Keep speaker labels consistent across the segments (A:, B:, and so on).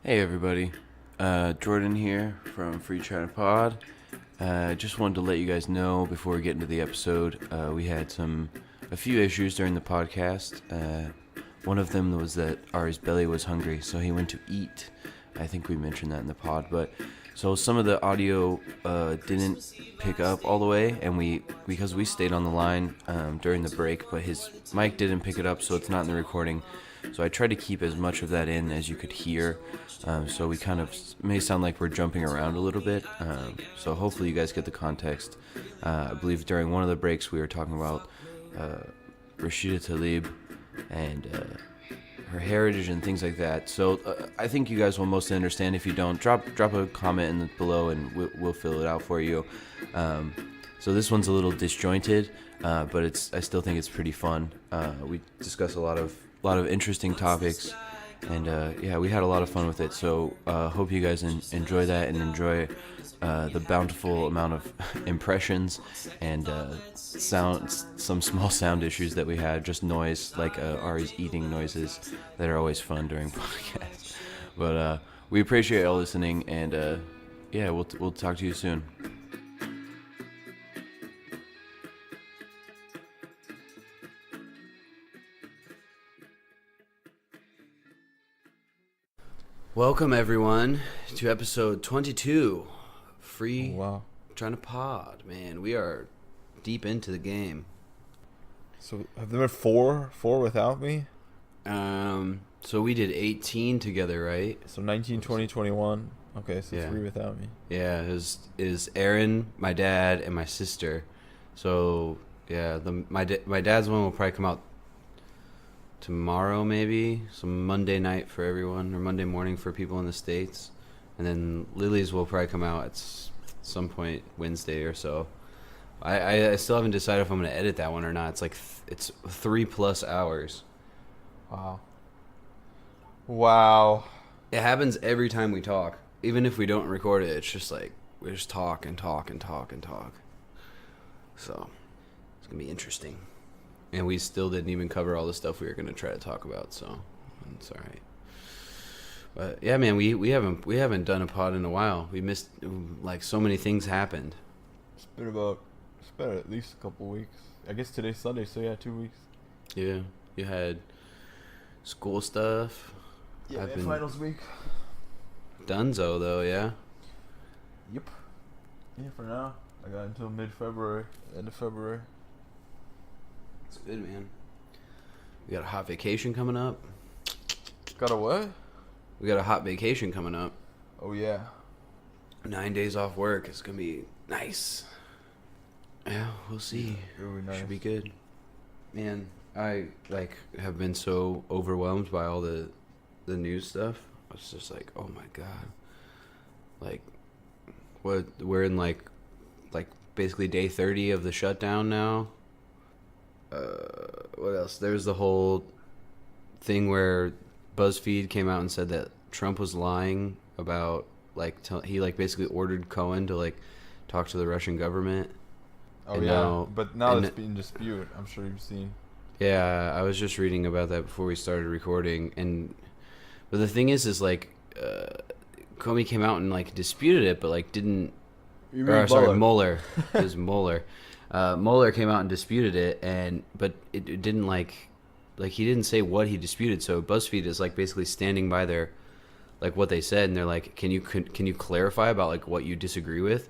A: Hey everybody, Jordan here from FreeChinaPod. Just wanted to let you guys know before we get into the episode, we had a few issues during the podcast. One of them was that Ari's belly was hungry, so he went to eat. I think we mentioned that in the pod, but so some of the audio didn't pick up all the way, and because we stayed on the line during the break, but his mic didn't pick it up, so it's not in the recording. So I tried to keep as much of that in as you could hear. So we kind of may sound like we're jumping around a little bit. So hopefully you guys get the context. I believe during one of the breaks we were talking about Rashida Tlaib and her heritage and things like that. So I think you guys will mostly understand. If you don't, drop a comment below and we'll fill it out for you. So this one's a little disjointed, but I still think it's pretty fun. We discuss a lot of interesting topics, and we had a lot of fun with it. So hope you guys enjoy that and enjoy the bountiful amount of impressions and some small sound issues that we had, just noise like Ari's eating noises that are always fun during podcasts. But we appreciate y'all listening, and we'll talk to you soon. Welcome everyone to episode 22, China Pod. Man, we are deep into the game.
B: So have there been four without me?
A: So we did 18 together, right?
B: So 19, 20, 21. Okay, so
A: Yeah.
B: 3 without me.
A: Yeah, it is Aaron, my dad, and my sister. So yeah, my dad's one will probably come out tomorrow, maybe some Monday night for everyone, or Monday morning for people in the States, and then Lily's will probably come out at some point Wednesday or so. I still haven't decided if I'm going to edit that one or not. It's like it's 3+ hours.
B: Wow.
A: It happens every time we talk. Even if we don't record it, it's just like we just talk and talk and talk and talk. So it's going to be interesting. And we still didn't even cover all the stuff we were going to try to talk about, so it's all right. But yeah, man, we haven't done a pod in a while. We missed, like, so many things happened.
B: It's been at least a couple weeks. I guess today's Sunday, so yeah, 2 weeks.
A: Yeah, you had school stuff.
B: Yeah, finals week.
A: Dunzo though, yeah.
B: Yep. Yeah, for now. I got until mid-February, end of February.
A: It's good, man. We got a hot vacation coming up.
B: Got a what?
A: We got a hot vacation coming up.
B: Oh yeah.
A: 9 days off work. It's gonna be nice. Yeah, we'll see.
B: It'll be nice.
A: Should be good. Man, I have been so overwhelmed by all the news stuff. I was just like, oh my god. Like, what we're in like basically day 30 of the shutdown now. What else? There's the whole thing where BuzzFeed came out and said that Trump was lying about he basically ordered Cohen to talk to the Russian government.
B: Oh and yeah, but now it's being disputed. I'm sure you've seen.
A: Yeah, I was just reading about that before we started recording, but the thing is Comey came out and disputed it, but didn't. Mueller. It was Mueller. Mueller came out and disputed it, but it didn't he didn't say what he disputed. So BuzzFeed is basically standing by their what they said, and they're like, can you clarify about what you disagree with?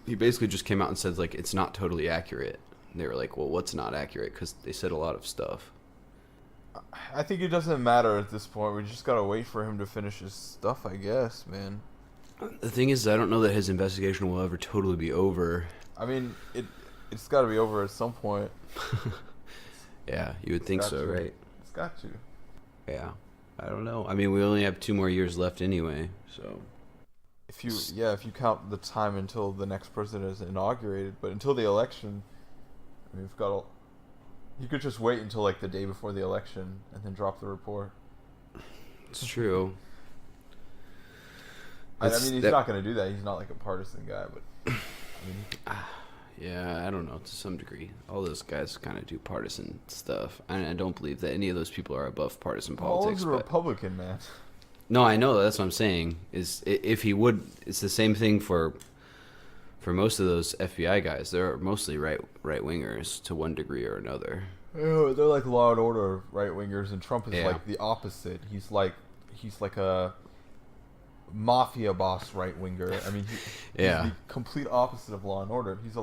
A: He basically just came out and said it's not totally accurate. And they were like, well, what's not accurate? Because they said a lot of stuff.
B: I think it doesn't matter at this point. We just gotta wait for him to finish his stuff, I guess, man.
A: The thing is, I don't know that his investigation will ever totally be over.
B: I mean, it's got to be over at some point.
A: Yeah, you would think so, right?
B: It's got to.
A: Yeah, I don't know. I mean, we only have 2 more years left anyway, so.
B: If you count the time until the next president is inaugurated, but until the election, I mean, you could just wait until the day before the election and then drop the report.
A: It's true.
B: I mean, he's not going to do that. He's not a partisan guy, but I mean,
A: yeah, I don't know, to some degree. All those guys kind of do partisan stuff. I don't believe that any of those people are above partisan politics.
B: All those are Republican, man.
C: No, I know. That's what I'm saying. Is if he would, it's the same thing for most of those FBI guys. They're mostly right wingers to one degree or another.
B: Oh, they're like Law and Order right wingers, and Trump is
C: Yeah.
B: like the opposite. He's like a mafia boss right winger. I mean, he's
C: Yeah.
B: the complete opposite of Law and Order. He's a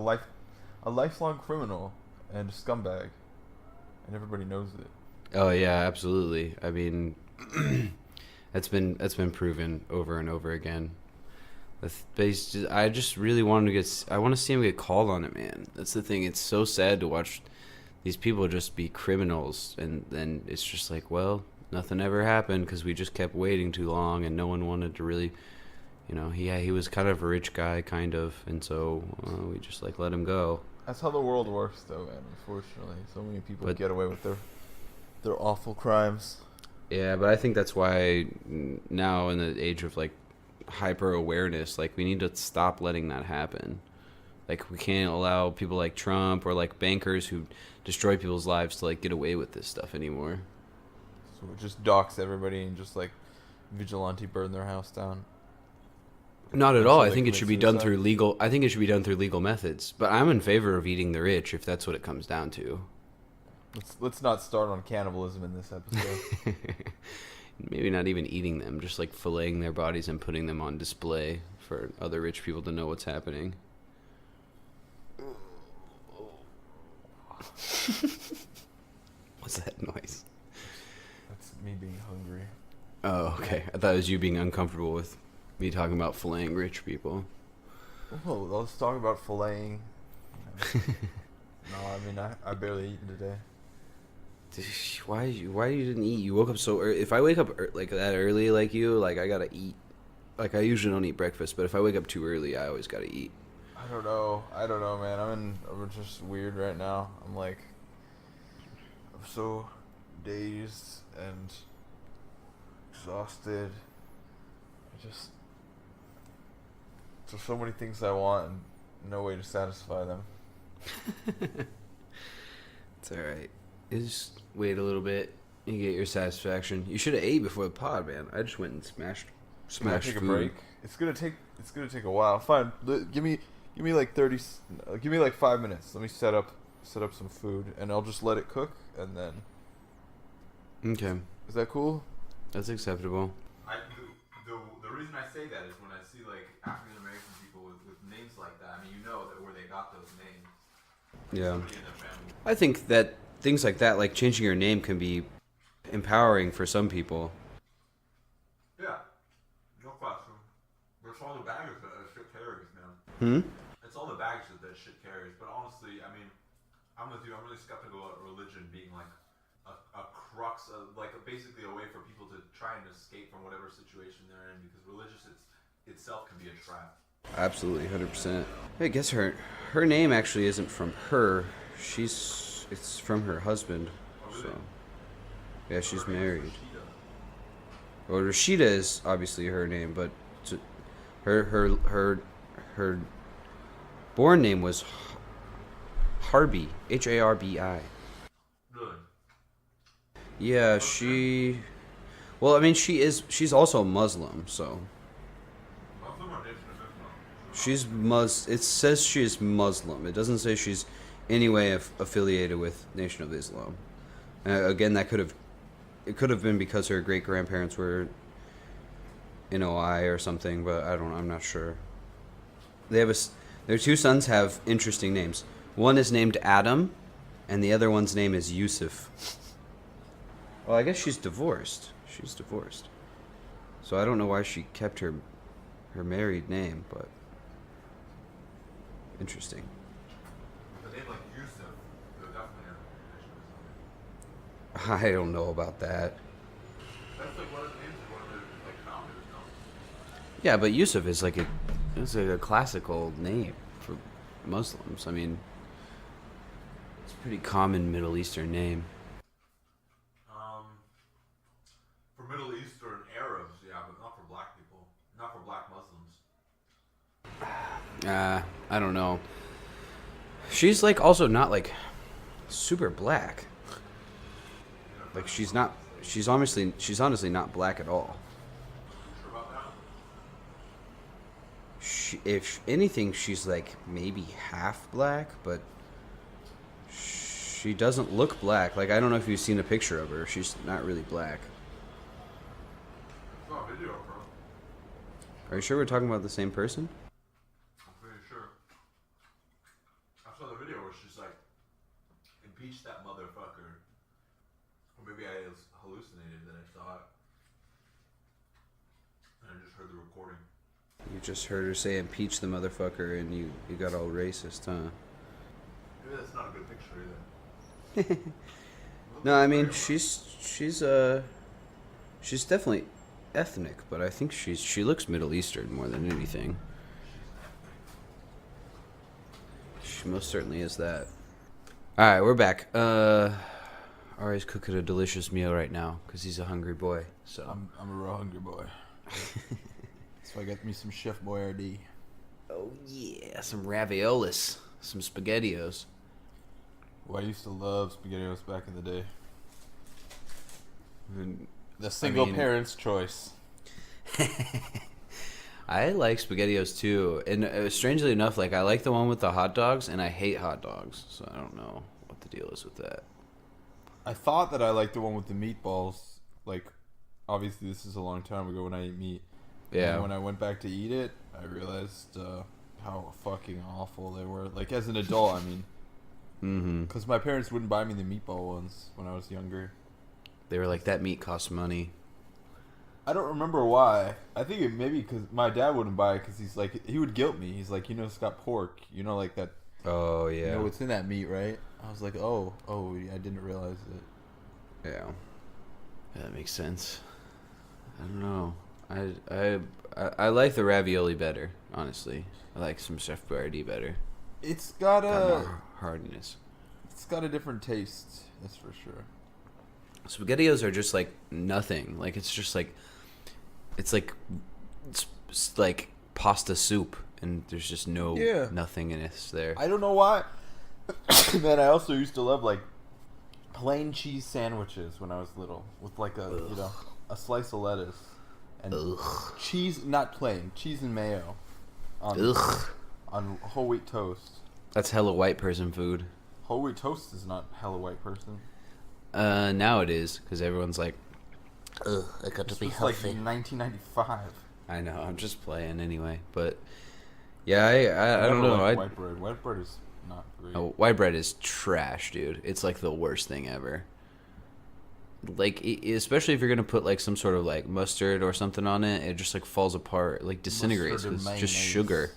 B: lifelong criminal and a scumbag, and everybody knows it.
C: Oh yeah, absolutely. I mean, that's been proven over and over again. I just really wanted to I want to see him get called on it, man. That's the thing. It's so sad to watch these people just be criminals, and then it's just like, well, nothing ever happened because we just kept waiting too long, and no one wanted to really, he was kind of a rich guy, kind of, and so we just like let him go.
B: That's how the world works, though, man. Unfortunately, so many people get away with their awful crimes.
C: Yeah, but I think that's why now in the age of like hyper awareness, like we need to stop letting that happen. Like we can't allow people like Trump or like bankers who destroy people's lives to like get away with this stuff anymore.
B: So just dox everybody and just like vigilante burn their house down.
C: Not at all. I
B: they
C: think it
B: commit
C: should be done
B: suicide.
C: through legal. I think it should be done through legal methods. But I'm in favor of eating the rich if that's what it comes down to.
B: Let's not start on cannibalism in this episode.
C: Maybe not even eating them, just like filleting their bodies and putting them on display for other rich people to know what's happening. What's that noise?
B: That's me being hungry.
C: Oh, okay. I thought it was you being uncomfortable with me talking about filleting rich people.
B: Well, let's talk about filleting. No, I mean I barely eaten today.
C: Why you didn't eat? You woke up so early. If I wake up like that early, like you, like I gotta eat. Like I usually don't eat breakfast, but if I wake up too early, I always gotta eat.
B: I don't know, man. I'm just weird right now. I'm so dazed and exhausted. There's so many things I want and no way to satisfy them.
C: It's all right. You just wait a little bit. You get your satisfaction. You should have ate before the pod, man. I just went and smashed
B: Can I take
C: food.
B: a break? It's gonna take a while. Fine. Give me like 30. Give me like 5 minutes. Let me set up some food, and I'll just let it cook, and then.
C: Okay,
B: Is that cool?
C: that's acceptable.
B: The reason I say that is when I see like African American people with names like that. I mean, that where they got those names.
C: Yeah,
B: Somebody in their family.
C: I think that things like that, like changing your name, can be empowering for some people.
B: Yeah, no question. But it's all the baggage that shit carries, man. It's all the baggage that shit carries. But honestly, I mean, I'm with you. I'm really skeptical about religion being like a crux, like basically a way for people to try and escape from whatever situation they're in, because religious itself can be a trap.
C: Absolutely, 100%. I guess her name actually isn't from her. It's from her husband. So yeah, she's married. Well, Rashida is obviously her name, but her born name was Harbi, Harbi.
B: Really?
C: Yeah, well, I mean, she's also Muslim, so
B: Muslim or Nation of Islam?
C: it says she is Muslim. It doesn't say she's any way affiliated with Nation of Islam. Again, it could have been because her great grandparents were in OI or something, but I'm not sure. Their two sons have interesting names. One is named Adam, and the other one's name is Yusuf. Well, I guess she's divorced. So I don't know why she kept her married name, but interesting.
B: The name like Yusuf, they're definitely a Nation of Islam.
C: I don't know about that.
B: That's like one of the names of one of the like founders, no?
C: Yeah, but Yusuf is like a classical name for Muslims. I mean, it's a pretty common Middle Eastern name.
B: For Middle Eastern Arabs, yeah, but not for black people, not for black Muslims.
C: I don't know. She's like also not like super black. Like she's honestly not black at all. if anything, she's like maybe half black, but she doesn't look black. Like, I don't know if you've seen a picture of her. She's not really black.
B: I saw a video of her.
C: Are you sure we're talking about the same person?
B: I'm pretty sure. I saw the video where she's like, impeach that motherfucker. Or maybe I hallucinated that I saw it. And I just heard the recording.
C: You just heard her say impeach the motherfucker, and you got all racist, huh?
B: Maybe that's not a good picture either.
C: No, I mean she's definitely ethnic, but I think she looks Middle Eastern more than anything. She most certainly is that. All right, we're back. Ari's cooking a delicious meal right now because he's a hungry boy. So
B: I'm a real hungry boy. So I got me some Chef Boyardee.
C: oh yeah, some raviolis, some SpaghettiOs.
B: Well, I used to love SpaghettiOs back in the day.
C: And
B: The single
C: mean-
B: parent's choice.
C: I like SpaghettiOs too, and strangely enough, like I like the one with the hot dogs, and I hate hot dogs, so I don't know what the deal is with that.
B: I thought that I liked the one with the meatballs. Like, obviously, this is a long time ago when I ate meat.
C: Yeah.
B: And when I went back to eat it, I realized how fucking awful they were. Like, as an adult, I mean.
C: Mm-hmm.
B: Because my parents wouldn't buy me the meatball ones when I was younger.
C: They were like, that meat costs money.
B: I don't remember why. I think it maybe because my dad wouldn't buy it because he's like, he would guilt me. He's like, it's got pork. Like that.
C: Oh yeah.
B: You know what's in that meat, right? I was like, oh, I didn't realize it.
C: Yeah. Yeah, that makes sense. I don't know. I like the ravioli better, honestly. I like some Chef Boyardee better.
B: It's got
C: Got more hardness.
B: It's got a different taste. That's for sure.
C: SpaghettiOs are just like nothing. Like it's just like it's like pasta soup, and there's just nothing in it there.
B: I don't know why. Man, I also used to love like plain cheese sandwiches when I was little, with like a slice of lettuce and cheese, not plain cheese and mayo on whole wheat toast.
C: That's hella white person food.
B: Whole wheat toast is not hella white person.
C: Now it is, because everyone's like, ugh, I got to
B: This
C: be
B: was
C: healthy.
B: like 1995.
C: I know, I'm just playing anyway, but yeah, I don't
B: never
C: know.
B: liked white bread. White bread is not great.
C: Oh, white bread is trash, dude. It's like the worst thing ever. Like, especially if you're gonna put like some sort of like mustard or something on it, it just like falls apart, like disintegrates.
B: Mustard and
C: It's just
B: mayonnaise.
C: sugar.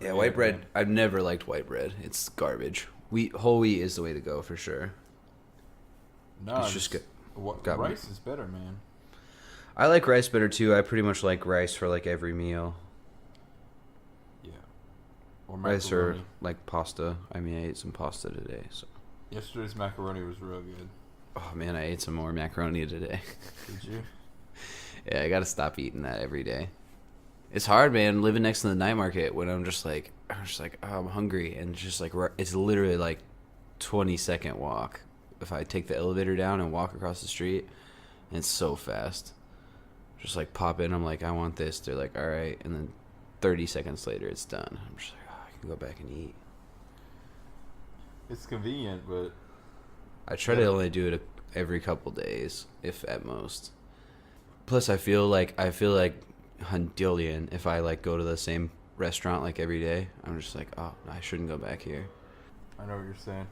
C: Yeah,
B: Yeah,
C: white bread.
B: man.
C: I've never liked white bread. It's garbage. Whole wheat is the way to go for sure.
B: No,
C: It's just good. got me.
B: Rice is better, man.
C: I like rice better too. I pretty much like rice for like every meal.
B: Yeah. Or
C: Rice or
B: macaroni.
C: like pasta. I mean, I ate some pasta today, so.
B: Yesterday's macaroni was real good.
C: Oh man, I ate some more macaroni today.
B: Did you?
C: Yeah, I gotta stop eating that every day. It's hard, man, living next to the night market when I'm just like, oh, I'm hungry, and it's just like it's literally like 20-second walk. If I take the elevator down and walk across the street, and it's so fast. Just like pop in, I'm like, I want this. They're like, all right, and then 30 seconds later, it's done. I'm just like, oh, I can go back and eat.
B: It's convenient, but
C: I try to only do it every couple days, if at most. Plus, I feel like Handilian if I like go to the same restaurant like every day. I'm just like, oh, I shouldn't go back here.
B: I know what you're saying.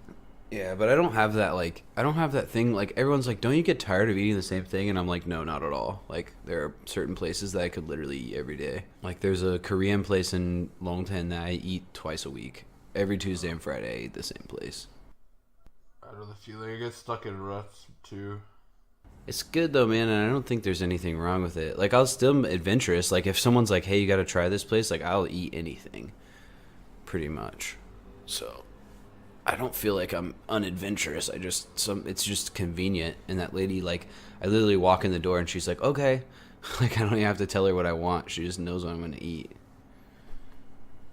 C: Yeah, but I don't have that thing. Like everyone's like, don't you get tired of eating the same thing? And I'm like, no, not at all. Like there are certain places that I could literally eat every day. Like there's a Korean place in Longtan that I eat twice a week. Every Tuesday and Friday, I eat the same place.
B: I know the feeling. I get stuck in ruts too.
C: It's good though, man, and I don't think there's anything wrong with it. Like, I'll still adventurous. Like, if someone's like, hey, you gotta try this place, like, I'll eat anything. Pretty much. So, I don't feel like I'm unadventurous. It's just convenient. And that lady, like, I literally walk in the door and she's like, okay. Like, I don't even have to tell her what I want. She just knows what I'm gonna eat.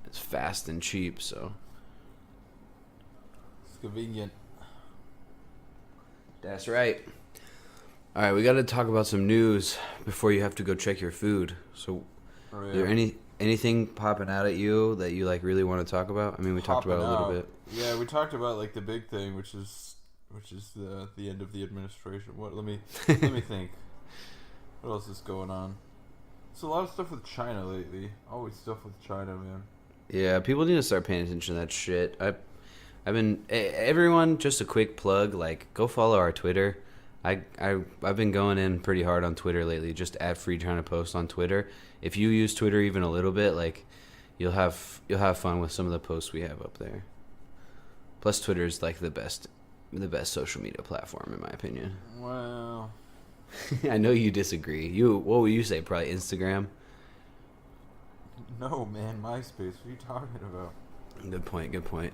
C: It's fast and cheap, so.
B: It's convenient.
C: That's right. All right, we got to talk about some news before you have to go check your food. So,
B: Oh,
C: Is there Anything popping out at you that you like really want to talk about? I mean, we talked about it a little bit.
B: Yeah, we talked about like the big thing, which is the end of the administration. What? Let me think. What else is going on? It's a lot of stuff with China lately. Always stuff with China, man.
C: Yeah, people need to start paying attention to that shit. I've been everyone. Just a quick plug, like go follow our Twitter. I've been going in pretty hard on Twitter lately. Just at FreeChinaPost on Twitter. If you use Twitter even a little bit, like you'll have fun with some of the posts we have up there. Plus, Twitter is like the best social media platform in my opinion.
B: Well,
C: I know you disagree. What would you say? Probably Instagram.
B: no, man, MySpace. What are you talking about?
C: Good point.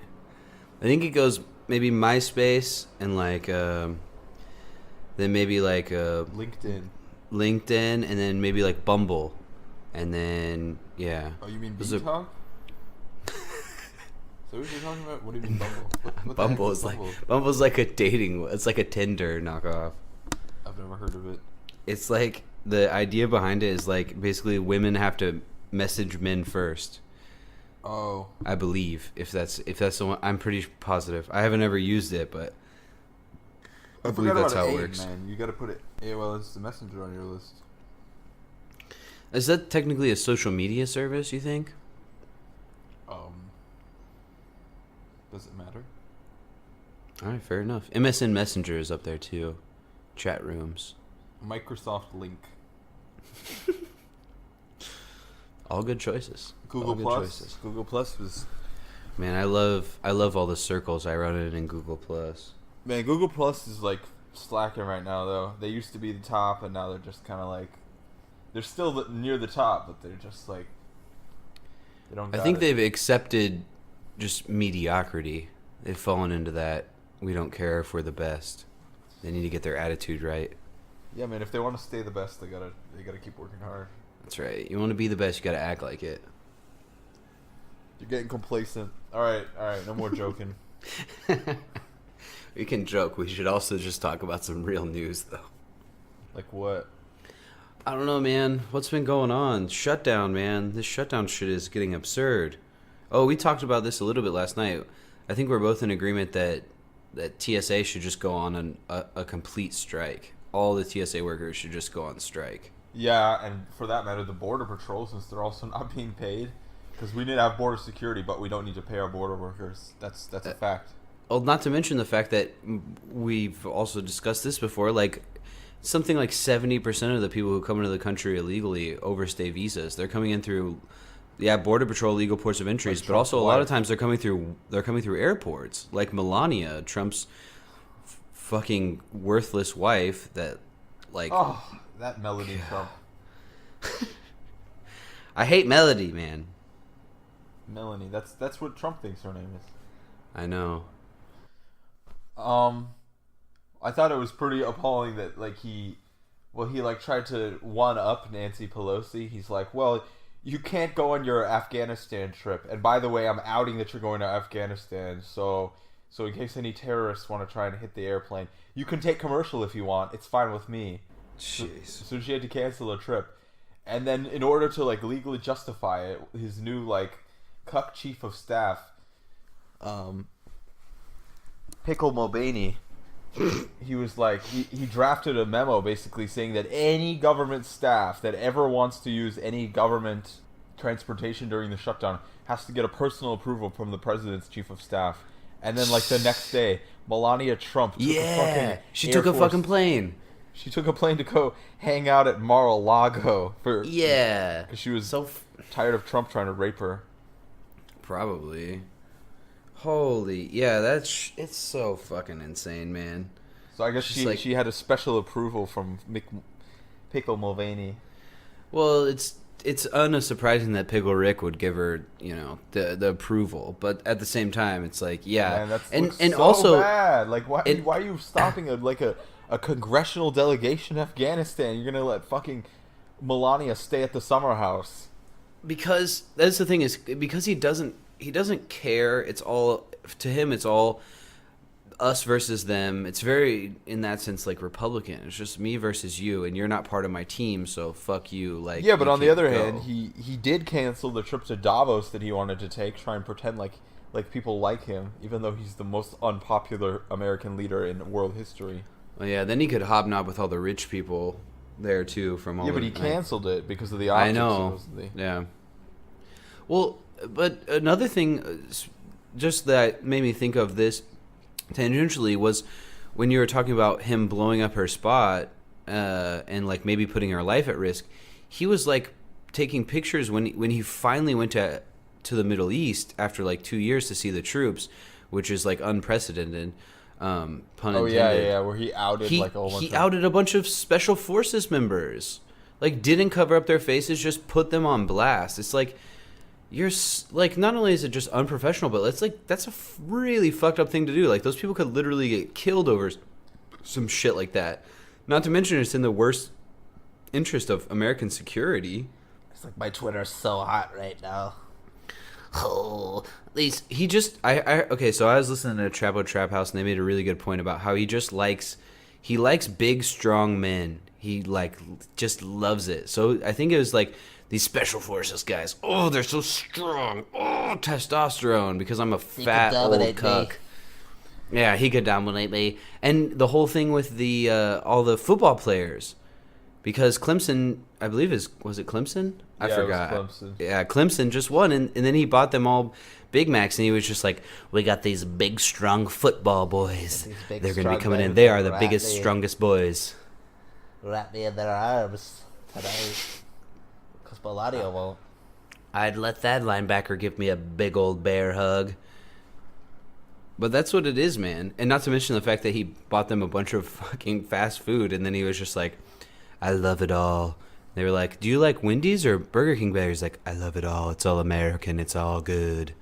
C: I think it goes maybe MySpace and like then maybe like
B: LinkedIn,
C: and then maybe like Bumble, and then yeah.
B: Oh, you mean BeeTalk? So what are you talking about? What do you mean Bumble? What
C: Bumble is
B: Bumble?
C: like Bumble's like a dating. It's like a Tinder knockoff.
B: I've never heard of it.
C: It's like the idea behind it is like basically women have to message men first.
B: Oh,
C: I believe if that's the one. I'm pretty positive. I haven't ever used it, but I believe that's how it works.
B: Man, you got to put it. Yeah, well, it's the messenger on your list.
C: Is that technically a social media service? You think?
B: Does it matter?
C: All right, fair enough. MSN Messenger is up there too. Chat rooms.
B: Microsoft Link.
C: All good choices.
B: Google Plus. Google Plus was.
C: Man, I love all the circles I run in Google Plus.
B: Man, Google Plus is like slacking right now though. They used to be the top, and now they're just kind of like. They're still near the top, but they're just like. They don't.
C: I think they've accepted just mediocrity. They've fallen into that. We don't care if we're the best. They need to get their attitude right.
B: Yeah, man. If they want to stay the best, they gotta keep working hard.
C: That's right. You want to be the best, you gotta act like it.
B: You're getting complacent. All right. No more joking.
C: We can joke. We should also just talk about some real news, though.
B: Like what?
C: I don't know, man. What's been going on? Shutdown, man. This shutdown shit is getting absurd. Oh, we talked about this a little bit last night. I think we're both in agreement that TSA should just go on a complete strike. All the TSA workers should just go on strike.
B: Yeah, and for that matter, the Border Patrol, since they're also not being paid, because we need to have border security, but we don't need to pay our border workers. That's a fact.
C: Well, not to mention the fact that we've also discussed this before, like something like 70% of the people who come into the country illegally overstay visas. They're coming in through Border Patrol legal ports of entry, but also a lot of times they're coming through airports, like Melania, Trump's fucking worthless wife that like
B: that Melania Trump.
C: I hate Melody, man.
B: Melanie, that's what Trump thinks her name is.
C: I know.
B: I thought it was pretty appalling that like he tried to one up Nancy Pelosi. He's like, well, you can't go on your Afghanistan trip. And by the way, I'm outing that you're going to Afghanistan. So in case any terrorists want to try and hit the airplane, you can take commercial if you want. It's fine with me.
C: Jeez.
B: So she had to cancel a trip. And then in order to like legally justify it, his new like cuck chief of staff, Pickle Mulvaney, he was like he drafted a memo basically saying that any government staff that ever wants to use any government transportation during the shutdown has to get a personal approval from the president's chief of staff. And then like the next day, Melania Trump took
C: she took a fucking plane.
B: She took a plane to go hang out at Mar-a-Lago because she was tired of Trump trying to rape her.
C: Probably. Holy, yeah, it's so fucking insane, man.
B: So I guess she had a special approval from Pickle Mulvaney.
C: Well, it's unsurprising that Pickle Rick would give her, the approval, but at the same time, it's like, yeah,
B: man,
C: and
B: so
C: also
B: bad. Like, why are you stopping a congressional delegation in Afghanistan? You're gonna let fucking Melania stay at the summer house
C: because that's the thing is because he doesn't care. It's all to him. It's all us versus them. It's very, in that sense, like Republican. It's just me versus you, and you're not part of my team, so fuck you. Like,
B: yeah, but
C: you
B: on the
C: can't
B: other
C: go.
B: hand, he did cancel the trip to Davos that he wanted to take, try and pretend like people like him, even though he's the most unpopular American leader in world history.
C: Well, yeah, then he could hobnob with all the rich people there too from all.
B: Yeah, but
C: the,
B: he canceled it because of the
C: I
B: optics.
C: know.
B: Supposedly.
C: Yeah. Well, but another thing, just that made me think of this tangentially was when you were talking about him blowing up her spot and like maybe putting her life at risk. He was like taking pictures when he finally went to the Middle East after like 2 years to see the troops, which is like unprecedented. Pun intended.
B: Yeah, where he outed like a whole bunch.
C: He outed a bunch of special forces members. Like, didn't cover up their faces, just put them on blast. It's like, you're like, not only is it just unprofessional, but it's like that's a really fucked up thing to do. Like, those people could literally get killed over some shit like that. Not to mention, it's in the worst interest of American security.
D: It's like my Twitter's so hot right now. Oh,
C: Least he just okay. So I was listening to Trap House, and they made a really good point about how he likes big, strong men. He like just loves it. So I think it was like these special forces guys. Oh, they're so strong. Oh, testosterone because I'm a fat old cuck. Yeah, he could dominate me. And the whole thing with the all the football players, because Clemson, I believe was it Clemson? I forgot.
B: It was Clemson.
C: Yeah, Clemson just won, and then he bought them all Big Macs, and he was just like, "We got these big, strong football boys.
D: Big,
C: They're going to be
D: strong
C: coming in.
D: men
C: They are the
D: wrap
C: biggest,
D: me-
C: strongest boys."
D: Wrap me in their arms tonight. Because Melania won't.
C: I'd let that linebacker give me a big old bear hug. But that's what it is, man. And not to mention the fact that he bought them a bunch of fucking fast food, and then he was just like, "I love it all." They were like, "Do you like Wendy's or Burger King better?" He's like, "I love it all. It's all American. It's all good."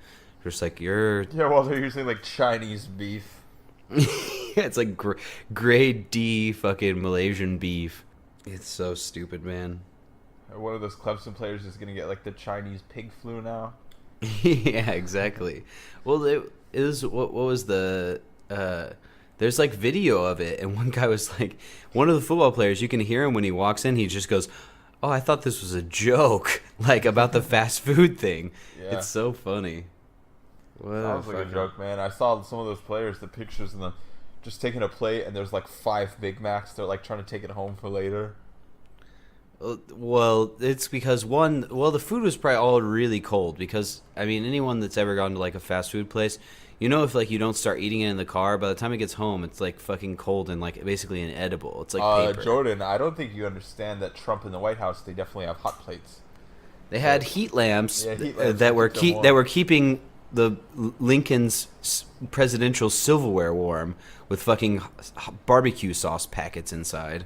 C: Just like, you're...
B: Yeah, well, they're using like Chinese beef.
C: It's like grade D fucking Malaysian beef. It's so stupid, man.
B: One of those Clemson players is gonna get like the Chinese pig flu now.
C: Yeah, exactly. Well, it is what was the there's like video of it, and one guy was like, one of the football players, you can hear him when he walks in, he just goes, "Oh, I thought this was a joke," like about the fast food thing.
B: Yeah.
C: It's so funny.
B: Sounds like a joke, man. I saw some of those players, the pictures of them just taking a plate, and there's like 5 Big Macs. They're like trying to take it home for later.
C: Well, it's because the food was probably all really cold, because I mean, anyone that's ever gone to like a fast food place, you know, if like you don't start eating it in the car, by the time it gets home, it's like fucking cold and like basically inedible. It's like paper.
B: Jordan, I don't think you understand that Trump in the White House, they definitely have hot plates.
C: They had heat lamps,
B: Yeah, heat lamps
C: that were
B: to keep them
C: that
B: warm.
C: were keeping the Lincoln's presidential silverware warm with fucking barbecue sauce packets inside.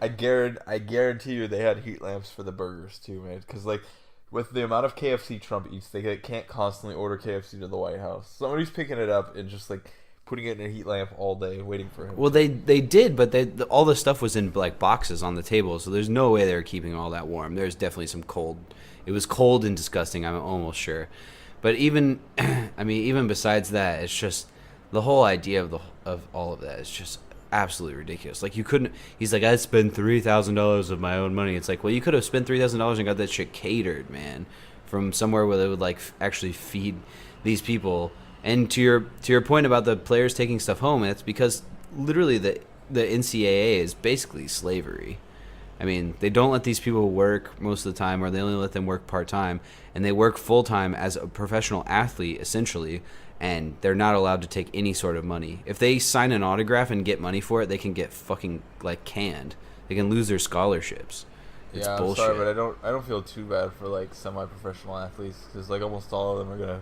B: I guarantee you they had heat lamps for the burgers too, man. Because like, with the amount of KFC Trump eats, they can't constantly order KFC to the White House. Somebody's picking it up and just like putting it in a heat lamp all day, waiting for him.
C: Well, they did, but all the stuff was in like boxes on the table, so there's no way they were keeping all that warm. There's definitely some cold. It was cold and disgusting, I'm almost sure. But even, I mean, even besides that, it's just the whole idea of all of that is just absolutely ridiculous. Like, you couldn't. He's like, "I'd spend $3,000 of my own money." It's like, well, you could have spent $3,000 and got that shit catered, man, from somewhere where they would like actually feed these people. And to your point about the players taking stuff home, it's because literally the NCAA is basically slavery. I mean, they don't let these people work most of the time, or they only let them work part-time, and they work full-time as a professional athlete, essentially, and they're not allowed to take any sort of money. If they sign an autograph and get money for it, they can get fucking, like, canned. They can lose their scholarships. It's
B: yeah,
C: bullshit.
B: I'm sorry, but I don't feel too bad for, like, semi-professional athletes, because, like, almost all of them are going to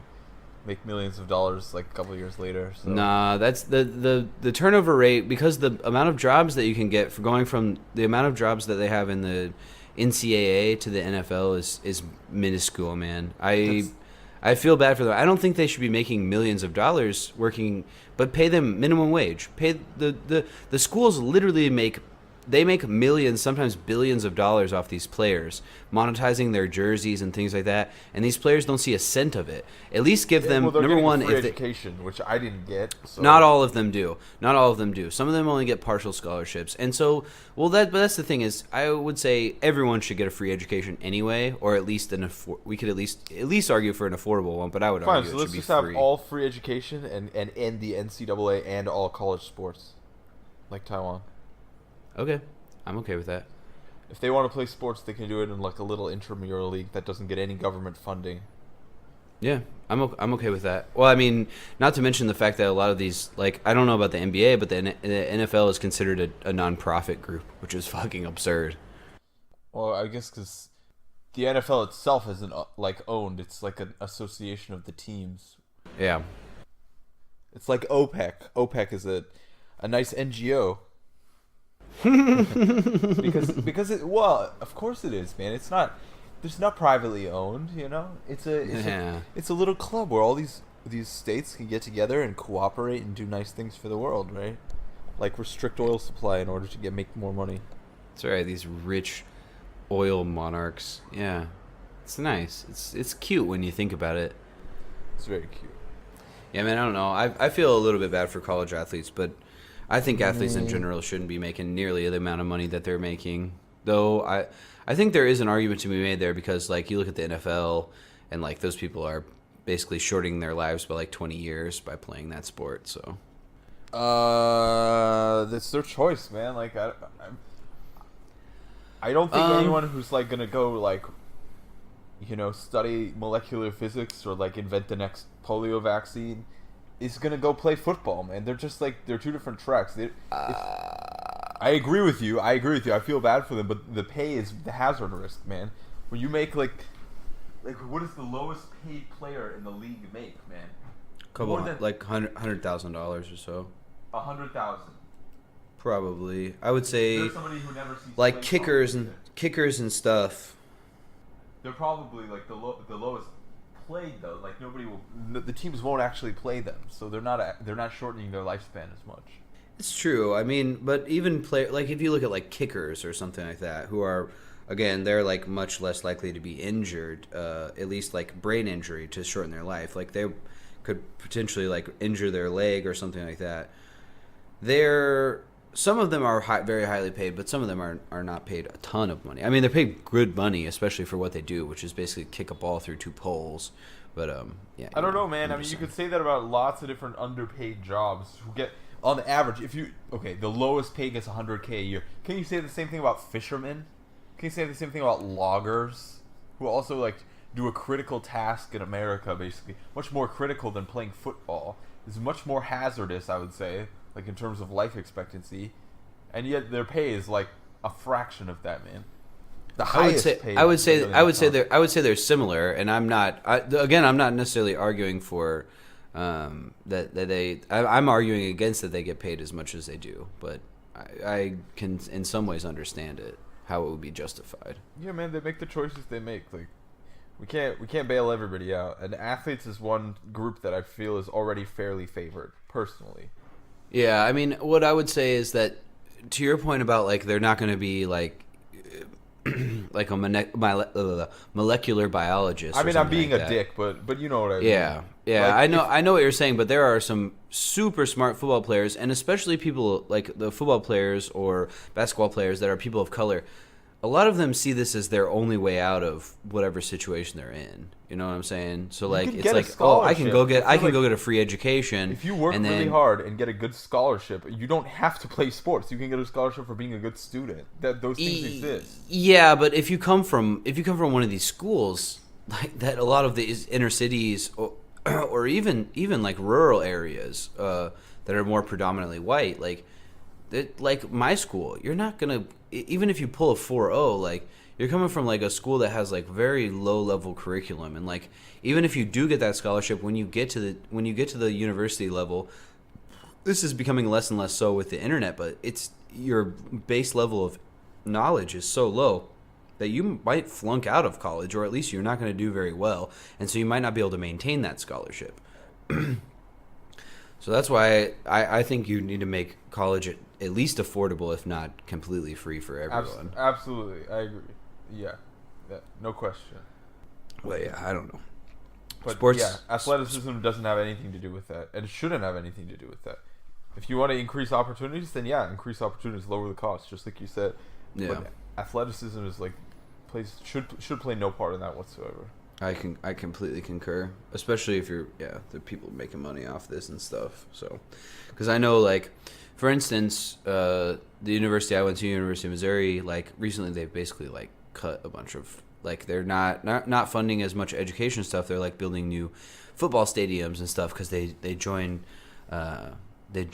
B: make millions of dollars, like, a couple of years later. So.
C: Nah, that's the turnover rate, because the amount of jobs that you can get for going from the amount of jobs that they have in the NCAA to the NFL is minuscule, man. I feel bad for them. I don't think they should be making millions of dollars working, but pay them minimum wage. Pay the schools literally make they make millions, sometimes billions of dollars off these players, monetizing their jerseys and things like that. And these players don't see a cent of it. At least give them number one,
B: free education, which I didn't get. So.
C: Not all of them do. Not all of them do. Some of them only get partial scholarships. And so, but that's the thing is, I would say everyone should get a free education anyway, or at least we could at least argue for an affordable one. But I would argue
B: so
C: it should be
B: let's just
C: free.
B: have all free education and end the NCAA and all college sports, like Taiwan.
C: Okay, I'm okay with that.
B: If they want to play sports, they can do it in like a little intramural league that doesn't get any government funding.
C: Yeah, I'm okay with that. Well, I mean, not to mention the fact that a lot of these, like, I don't know about the NBA, but the NFL is considered a non-profit group, which is fucking absurd.
B: Well, I guess because the NFL itself isn't like owned; it's like an association of the teams.
C: Yeah,
B: it's like OPEC. OPEC is a nice NGO. because of course it is, man. It's not privately owned, you know. It's a little club where all these states can get together and cooperate and do nice things for the world, right? Like restrict oil supply in order to make more money.
C: That's right. These rich oil monarchs. Yeah, it's nice. It's cute when you think about it.
B: It's very cute. I
C: mean, I don't know. I feel a little bit bad for college athletes, but I think athletes in general shouldn't be making nearly the amount of money that they're making. Though I think there is an argument to be made there because, like, you look at the NFL and, like, those people are basically shorting their lives by, like, 20 years by playing that sport, so.
B: That's their choice, man. Like, I don't think anyone who's, like, gonna go, like, you know, study molecular physics or, like, invent the next polio vaccine is gonna go play football, man. They're just, like, they're two different tracks. I agree with you. I feel bad for them, but the pay is the hazard risk, man. When you make, like what is the lowest paid player in the league make, man?
C: Like $100,000 or so.
B: 100,000.
C: Probably, I would say.
B: There's somebody who never sees
C: like kickers and stuff.
B: They're probably like the lowest played though. Like the teams won't actually play them, so they're not shortening their lifespan as much.
C: It's true. I mean, but even like if you look at like kickers or something like that, who are, again, they're like much less likely to be injured, at least like brain injury to shorten their life. Like they could potentially like injure their leg or something like that. Some of them are very highly paid, but some of them are not paid a ton of money. I mean, they're paid good money, especially for what they do, which is basically kick a ball through two poles. But yeah.
B: I don't know, man. I mean, you could say that about lots of different underpaid jobs who get. On the average, the lowest pay gets $100K a year. Can you say the same thing about fishermen? Can you say the same thing about loggers, who also like do a critical task in America, basically much more critical than playing football? It's much more hazardous, I would say, like in terms of life expectancy, and yet their pay is like a fraction of that, man. The highest pay.
C: I would say they're similar, and I'm not necessarily arguing for. I'm arguing against that they get paid as much as they do, but I can in some ways understand it, how it would be justified.
B: Yeah, man, they make the choices they make. Like we can't bail everybody out, and athletes is one group that I feel is already fairly favored personally.
C: Yeah, I mean, what I would say is that to your point about like they're not going to be like like a molecular biologist.
B: I mean, I'm being
C: like
B: a dick, but you know what I mean.
C: Yeah, like I know what you're saying, but there are some super smart football players, and especially people like the football players or basketball players that are people of color. A lot of them see this as their only way out of whatever situation they're in. You know what I'm saying? So like it's like, oh, I can go get a free education.
B: If you work really hard and get a good scholarship, you don't have to play sports. You can get a scholarship for being a good student. Those things exist.
C: Yeah, but if you come from one of these schools like that, a lot of these inner cities or even like rural areas that are more predominantly white, like my school, you're not gonna, even if you pull a 4.0, like you're coming from like a school that has like very low level curriculum, and like even if you do get that scholarship, when you get to the university level, this is becoming less and less so with the internet, but it's your base level of knowledge is so low that you might flunk out of college, or at least you're not going to do very well, and so you might not be able to maintain that scholarship. So that's why I think you need to make college at least affordable, if not completely free for everyone.
B: Absolutely, I agree. Yeah, no question.
C: But yeah, I don't know.
B: But
C: Sports,
B: yeah, athleticism doesn't have anything to do with that, and it shouldn't have anything to do with that. If you want to increase opportunities, then yeah, increase opportunities, lower the cost, just like you said.
C: Yeah.
B: But athleticism is like should play no part in that whatsoever.
C: I completely concur, especially if you're the people making money off this and stuff. So, because I know, like, for instance, the university I went to, University of Missouri, like recently they've basically like cut a bunch of, like, they're not funding as much education stuff. They're like building new football stadiums and stuff because they join they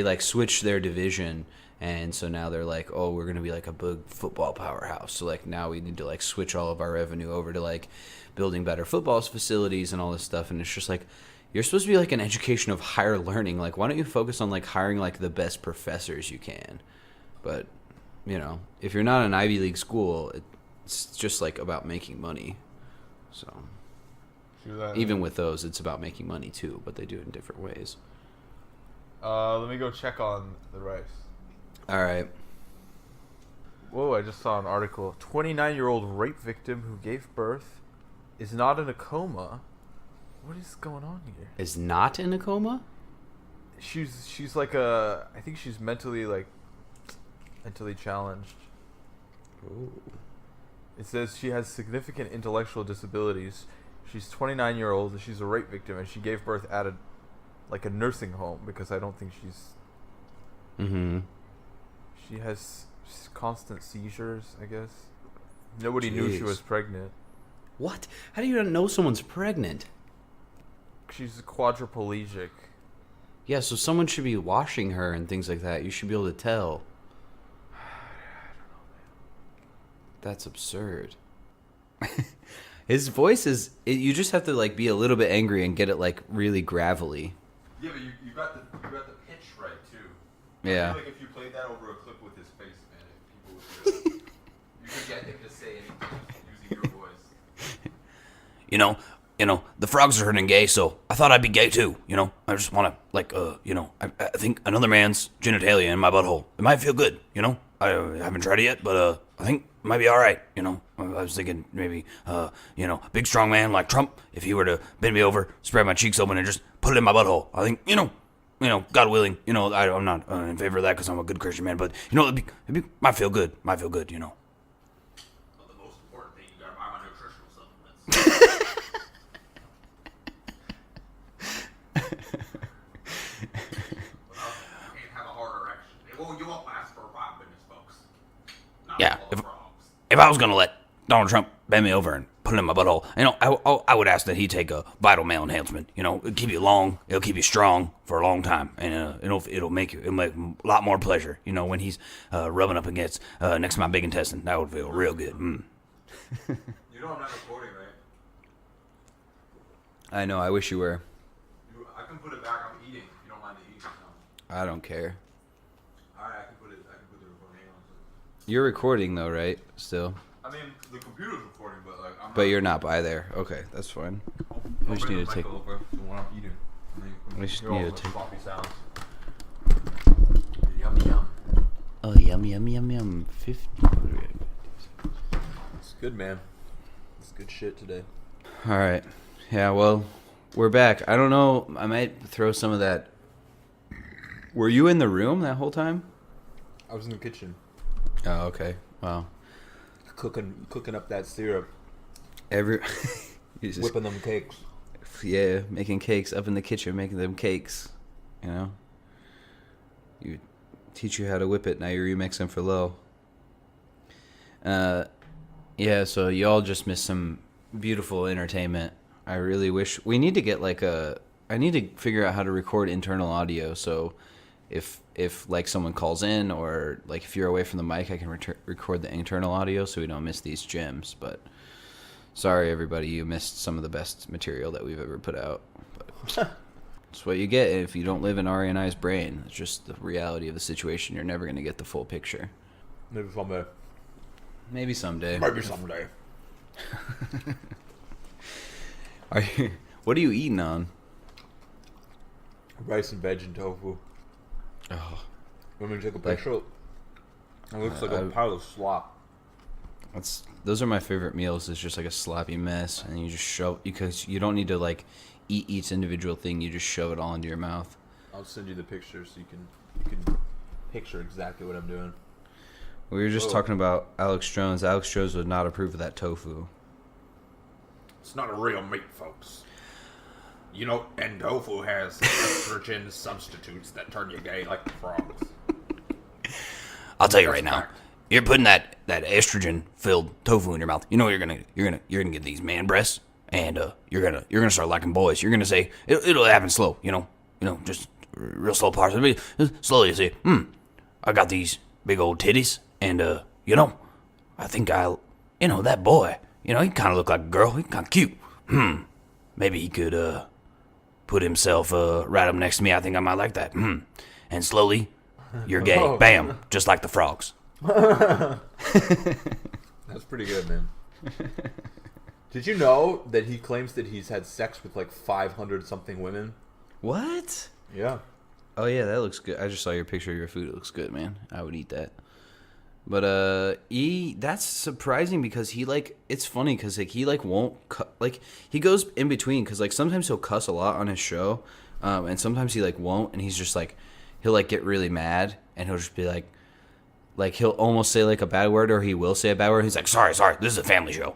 C: like switch their division. And so now they're like, oh, we're going to be like a big football powerhouse. So like now we need to like switch all of our revenue over to like building better football facilities and all this stuff. And it's just like, you're supposed to be like an education of higher learning. Like, why don't you focus on like hiring like the best professors you can? But, you know, if you're not an Ivy League school, it's just like about making money. So even with those, it's about making money too, but they do it in different ways.
B: Let me go check on the rice.
C: All right.
B: Whoa, I just saw an article. 29-year-old rape victim who gave birth is not in a coma. What is going on here?
C: Is not in a coma?
B: She's like I think she's mentally challenged.
C: Ooh.
B: It says she has significant intellectual disabilities. She's 29-year-old. She's a rape victim, and she gave birth at a nursing home because I don't think she's.
C: Mm-hmm.
B: She has constant seizures, I guess. Nobody knew she was pregnant.
C: What? How do you not know someone's pregnant?
B: She's quadriplegic.
C: Yeah, so someone should be washing her and things like that. You should be able to tell.
B: I don't know, man.
C: That's absurd. His voice is... you just have to like be a little bit angry and get it like really gravelly.
B: Yeah, but you got the pitch right too.
C: Yeah.
B: I feel like if you played that over a clip with his face, man, people would you could get him to say anything using your voice.
A: You know, the frogs are turning gay, so I thought I'd be gay too. You know, I just want to, like, I think another man's genitalia in my butthole. It might feel good, you know? I haven't tried it yet, but I think it might be all right, you know? I was thinking maybe, big strong man like Trump, if he were to bend me over, spread my cheeks open, and just put it in my butthole. I think, God willing, I'm not in favor of that because I'm a good Christian man, but, might feel good, you know?
B: But the most important thing, you gotta buy my nutritional supplements. You won't last for 5 minutes, folks.
A: Yeah, if I was going to let Donald Trump bend me over and put it in my butthole, I would ask that he take a vital male enhancement. It'll keep you long, it'll keep you strong for a long time, and it'll make a lot more pleasure. When he's rubbing up against next to my big intestine, that would feel real good.
B: You know I'm not recording, right?
C: I know. I wish you were.
B: I can put it back. I'm eating. You don't mind the eating? No.
C: I don't care.
B: All right, I can put the recording on.
C: You're recording though, right? Still.
B: I mean, the computer's recording, but like I'm.
C: But you're not by there. Okay, that's fine. We just need to take.
B: Over when I'm eating.
C: We just need to take.
B: Sloppy sounds.
A: Yum yum. Oh, yum yum yum yum. 50.
B: It's good, man. It's good shit today.
C: All right. Yeah. Well, we're back. I don't know. I might throw some of that. Were you in the room that whole time?
B: I was in the kitchen.
C: Oh, okay. Wow.
B: Cooking up that syrup.
C: Whipping
B: them cakes.
C: Yeah, making cakes up in the kitchen, making them cakes. You teach you how to whip it. Now you remix them for low. Yeah. So y'all just missed some beautiful entertainment. I really wish we need to get I need to figure out how to record internal audio. So if like someone calls in or like if you're away from the mic, I can record the internal audio so we don't miss these gems. But sorry, everybody, you missed some of the best material that we've ever put out. But it's what you get if you don't live in Ari and I's brain. It's just the reality of the situation. You're never going to get the full picture.
B: Maybe someday.
C: Maybe someday.
B: Maybe someday.
C: What are you eating on?
B: Rice and veg and tofu.
A: Oh,
B: When we take a picture, it looks like a pile of slop.
A: those are my favorite meals. It's just like a sloppy mess, and you just shove, because you don't need to like eat each individual thing. You just shove it all into your mouth.
B: I'll send you the picture so you can picture exactly what I'm doing.
A: We were just talking about Alex Jones. Alex Jones would not approve of that tofu.
E: It's not a real meat, folks. You know, and tofu has estrogen substitutes that turn you gay like frogs.
F: I'll tell you right now, you're putting that estrogen-filled tofu in your mouth. You know you're gonna get these man breasts, and you're gonna start liking boys. You're gonna say it'll happen slow. You know, just real slow parts. Slowly you say, I got these big old titties, and I think that boy. You know, he kind of look like a girl. He kind of cute. Maybe he could put himself right up next to me. I think I might like that. And slowly, you're gay. Bam, just like the frogs.
B: That's pretty good, man. Did you know that he claims that he's had sex with like 500 something women?
A: What?
B: Yeah.
A: Oh yeah, that looks good. I just saw your picture of your food. It looks good, man. I would eat that. But that's surprising because it's funny because he won't he goes in between because sometimes he'll cuss a lot on his show, and sometimes he won't, and he's just he'll get really mad and he'll just be like he'll almost say a bad word, or he will say a bad word. He's like, sorry, this is a family show.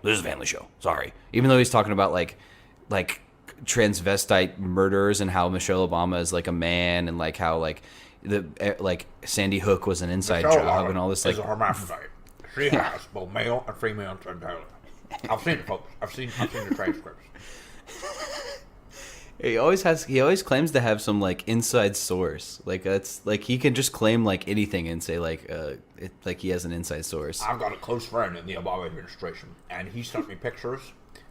A: Sorry, even though he's talking about like transvestite murderers and how Michelle Obama is a man, and how Sandy Hook was an inside job and all this
E: is a hermaphrodite. She has both male and female genitalia. I've seen it, folks. I've seen the transcripts.
A: He always claims to have some inside source. That's he can just claim anything and say he has an inside source.
E: I've got a close friend in the Obama administration, and he sent me pictures.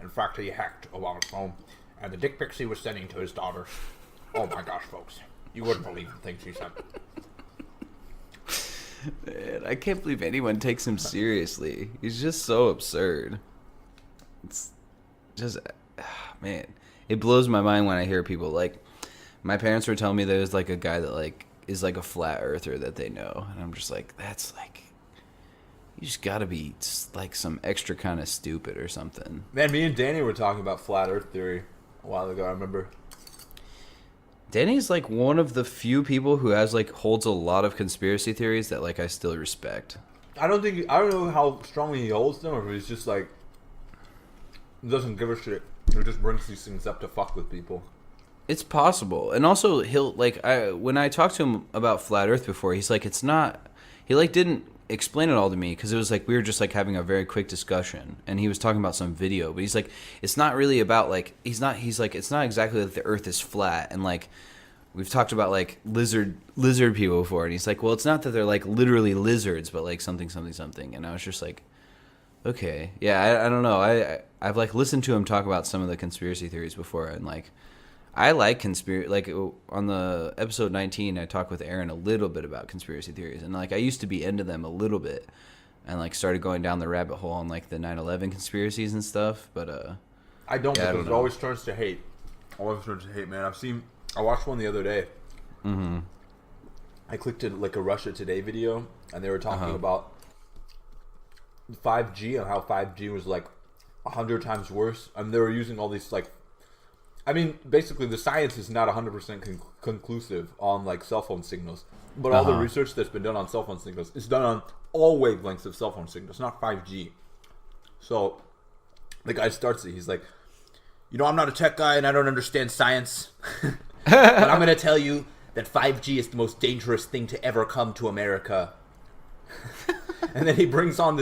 E: In fact, he hacked Obama's phone, and the dick pics he was sending to his daughters. Oh my gosh, folks. You wouldn't believe the things he said.
A: Man, I can't believe anyone takes him seriously. He's just so absurd. It's just, man, it blows my mind when I hear people my parents were telling me there's a guy that is a flat earther that they know, and I'm just that's you just gotta be some extra kind of stupid or something.
B: Man, me and Danny were talking about flat Earth theory a while ago. I remember.
A: Danny's one of the few people who holds a lot of conspiracy theories that I still respect.
B: I don't know how strongly he holds them, or if he's just doesn't give a shit. He just brings these things up to fuck with people.
A: It's possible, and also he'll when I talked to him about flat Earth before, he's it's not. He didn't explain it all to me because it was we were just having a very quick discussion, and he was talking about some video, but he's it's not really about it's not exactly that the Earth is flat, and we've talked about lizard people before, and he's well, it's not that they're literally lizards, but something, and I was just okay, yeah, I don't know, I've listened to him talk about some of the conspiracy theories before, and I like conspiracy. On the episode 19, I talked with Aaron a little bit about conspiracy theories, and I used to be into them a little bit, and started going down the rabbit hole on the 9/11 conspiracies and stuff. But
B: I don't,
A: yeah,
B: because it always turns to hate. Always turns to hate, man. I watched one the other day.
A: Mm-hmm.
B: I clicked a Russia Today video, and they were talking about 5G and how 5G was 100 times worse, and they were using all these basically the science is not 100% conclusive on cell phone signals, but all the research that's been done on cell phone signals is done on all wavelengths of cell phone signals, not 5G. So the guy starts it. He's I'm not a tech guy and I don't understand science, but I'm going to tell you that 5G is the most dangerous thing to ever come to America. And then he brings on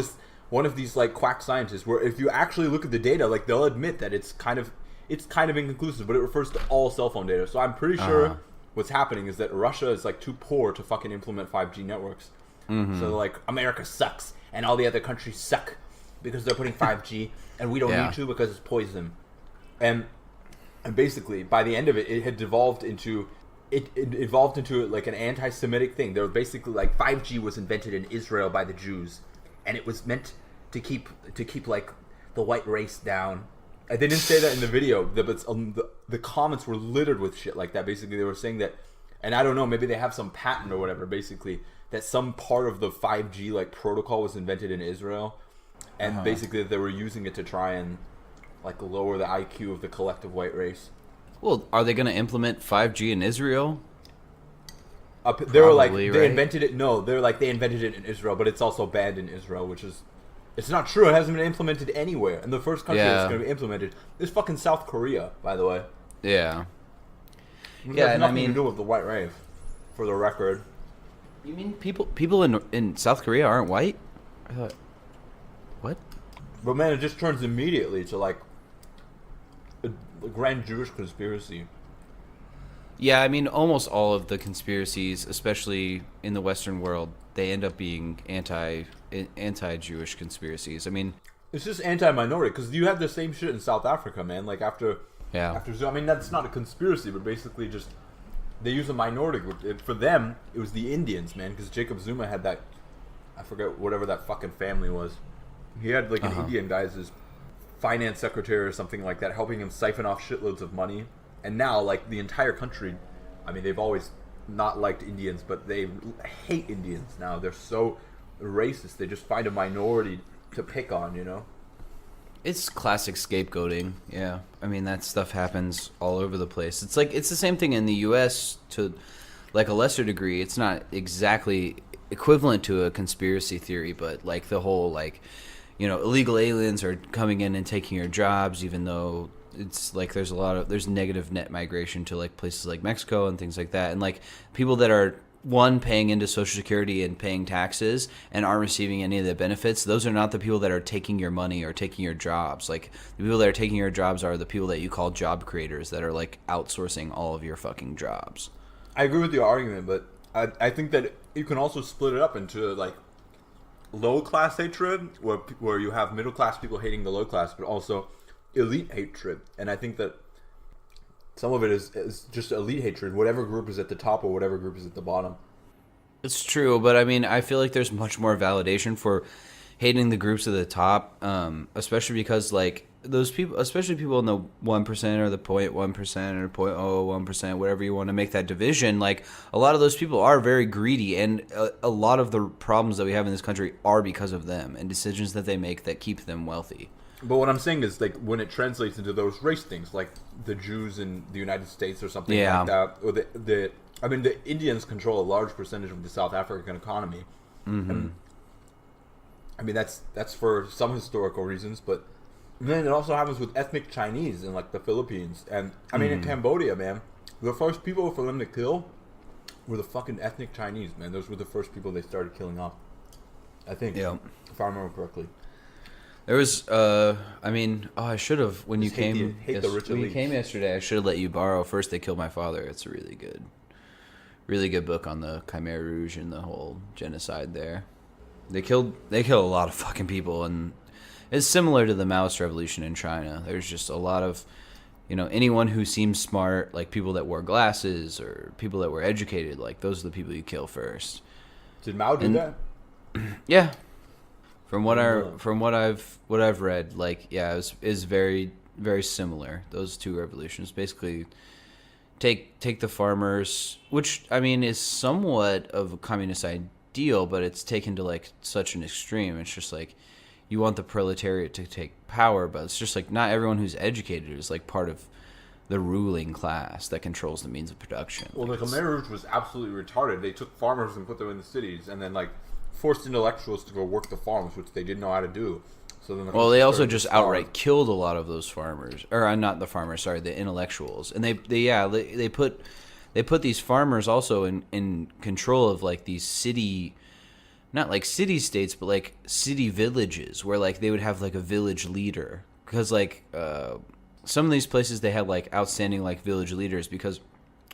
B: one of these quack scientists, where if you actually look at the data, they'll admit that it's kind of inconclusive, but it refers to all cell phone data. So I'm pretty sure what's happening is that Russia is too poor to fucking implement 5G networks. Mm-hmm. So America sucks and all the other countries suck because they're putting 5G and we don't need to because it's poison. And basically by the end of it, it had devolved into an anti-Semitic thing. They were basically 5G was invented in Israel by the Jews, and it was meant to keep the white race down. They didn't say that in the video, but the comments were littered with shit like that. Basically, they were saying that, and I don't know, maybe they have some patent or whatever, basically, that some part of the 5G like protocol was invented in Israel, and basically they were using it to try and like lower the IQ of the collective white race.
C: Well, are they going to implement 5G in Israel?
B: They were like,
C: Probably,
B: they
C: right?
B: invented it. No, they're like, they invented it in Israel, but it's also banned in Israel, which is, it's not true. It hasn't been implemented anywhere. And the first country that's going to be implemented is fucking South Korea, by the way.
C: Yeah.
B: It
C: Yeah,
B: has
C: and
B: nothing
C: I mean,
B: to do with the white race, for the record.
C: you mean people in South Korea aren't white? I thought, what?
B: But man, it just turns immediately to like a grand Jewish conspiracy.
C: Yeah, I mean, almost all of the conspiracies, especially in the Western world, they end up being anti-Jewish conspiracies. I mean,
B: It's just anti-minority, because you have the same shit in South Africa, man. Like after I mean, that's not a conspiracy, but basically just they use a minority group. For them, it was the Indians, man, because Jacob Zuma had that, I forget whatever that fucking family was. He had like an Indian guy as his finance secretary or something like that, helping him siphon off shitloads of money. And now, like, the entire country, I mean, they've always not liked Indians, but they hate Indians now. They're so racist. They just find a minority to pick on, you know?
C: it's classic scapegoating. Yeah, I mean, that stuff happens all over the place. It's like, it's the same thing in the U.S. to like a lesser degree. It's not exactly equivalent to a conspiracy theory, but like the whole, like, you know, illegal aliens are coming in and taking your jobs, even though it's like there's negative net migration to like places like Mexico and things like that. And like people that are paying into Social Security and paying taxes and aren't receiving any of the benefits, those are not the people that are taking your money or taking your jobs. Like the people that are taking your jobs are the people that you call job creators that are like outsourcing all of your fucking jobs.
B: I agree with your argument, but I think that you can also split it up into like low class hatred, where you have middle class people hating the low class, but also elite hatred. And I think that some of it is just elite hatred, whatever group is at the top or whatever group is at the bottom.
C: It's true, but I mean, I feel like there's much more validation for hating the groups at the top, especially because like those people, especially people in the 1% or the 0.1% or 0.01%, whatever you want to make that division, like a lot of those people are very greedy, and a lot of the problems that we have in this country are because of them and decisions that they make that keep them wealthy.
B: But what I'm saying is, like, when it translates into those race things, like the Jews in the United States or something like that, or the Indians control a large percentage of the South African economy. Mm-hmm. And, I mean, that's for some historical reasons, but then it also happens with ethnic Chinese in, like, the Philippines. And, I mean, in Cambodia, man, the first people for them to kill were the fucking ethnic Chinese, man. Those were the first people they started killing off, I think, if I remember correctly.
C: There was, I should have, when you came yesterday, I should have let you borrow First They Killed My Father. It's a really good book on the Khmer Rouge and the whole genocide there. They killed a lot of fucking people, and it's similar to the Maoist revolution in China. There's just a lot of, you know, anyone who seems smart, like people that wore glasses or people that were educated, like those are the people you kill first.
B: Did Mao do that?
C: Yeah. From what I've read, like, yeah, it is very, very similar. Those two revolutions basically take the farmers, which I mean is somewhat of a communist ideal, but it's taken to like such an extreme. It's just like you want the proletariat to take power, but it's just like not everyone who's educated is like part of the ruling class that controls the means of production.
B: Well,
C: like
B: the Khmer Rouge was absolutely retarded. They took farmers and put them in the cities, and then like forced intellectuals to go work the farms, which they didn't know how to do. So then,
C: they also just outright killed a lot of those farmers, or not the farmers, sorry, the intellectuals, and they put these farmers also in control of like these city, not like city states, but like city villages, where like they would have like a village leader, because like some of these places they had like outstanding like village leaders because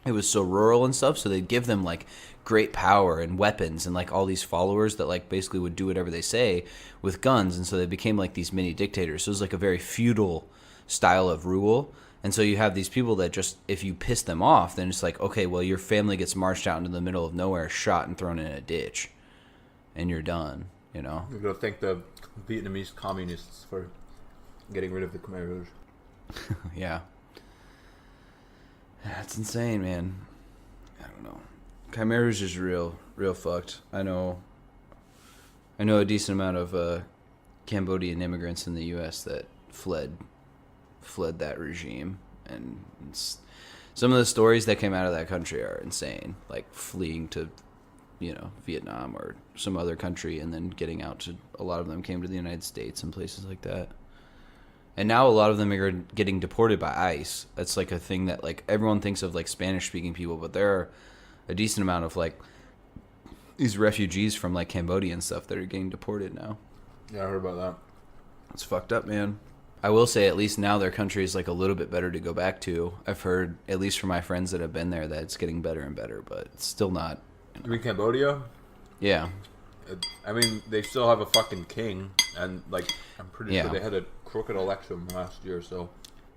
C: it was so rural and stuff, so they'd give them like great power and weapons and like all these followers that like basically would do whatever they say with guns, and so they became like these mini dictators. So it was like a very feudal style of rule, and so you have these people that just, if you piss them off, then it's like, okay, well, your family gets marched out into the middle of nowhere, shot and thrown in a ditch, and you're done, you know.
B: We're gonna thank the Vietnamese communists for getting rid of the Khmer Rouge.
A: Yeah. That's insane, man. I don't know. Khmer Rouge is real fucked. I know a decent amount of Cambodian immigrants in the U.S. that fled that regime, and some of the stories that came out of that country are insane. Like fleeing to, Vietnam or some other country, and then getting out to. A lot of them came to the United States and places like that. And now a lot of them are getting deported by ICE. That's like a thing that like everyone thinks of like Spanish-speaking people, but there are a decent amount of like these refugees from like Cambodia and stuff that are getting deported now.
B: Yeah, I heard about that.
A: It's fucked up, man. I will say at least now their country is like a little bit better to go back to. I've heard, at least from my friends that have been there, that it's getting better and better, but it's still not.
B: You mean Cambodia?
A: Yeah.
B: I mean, they still have a fucking king, and like I'm pretty sure they had a crooked election last year, so.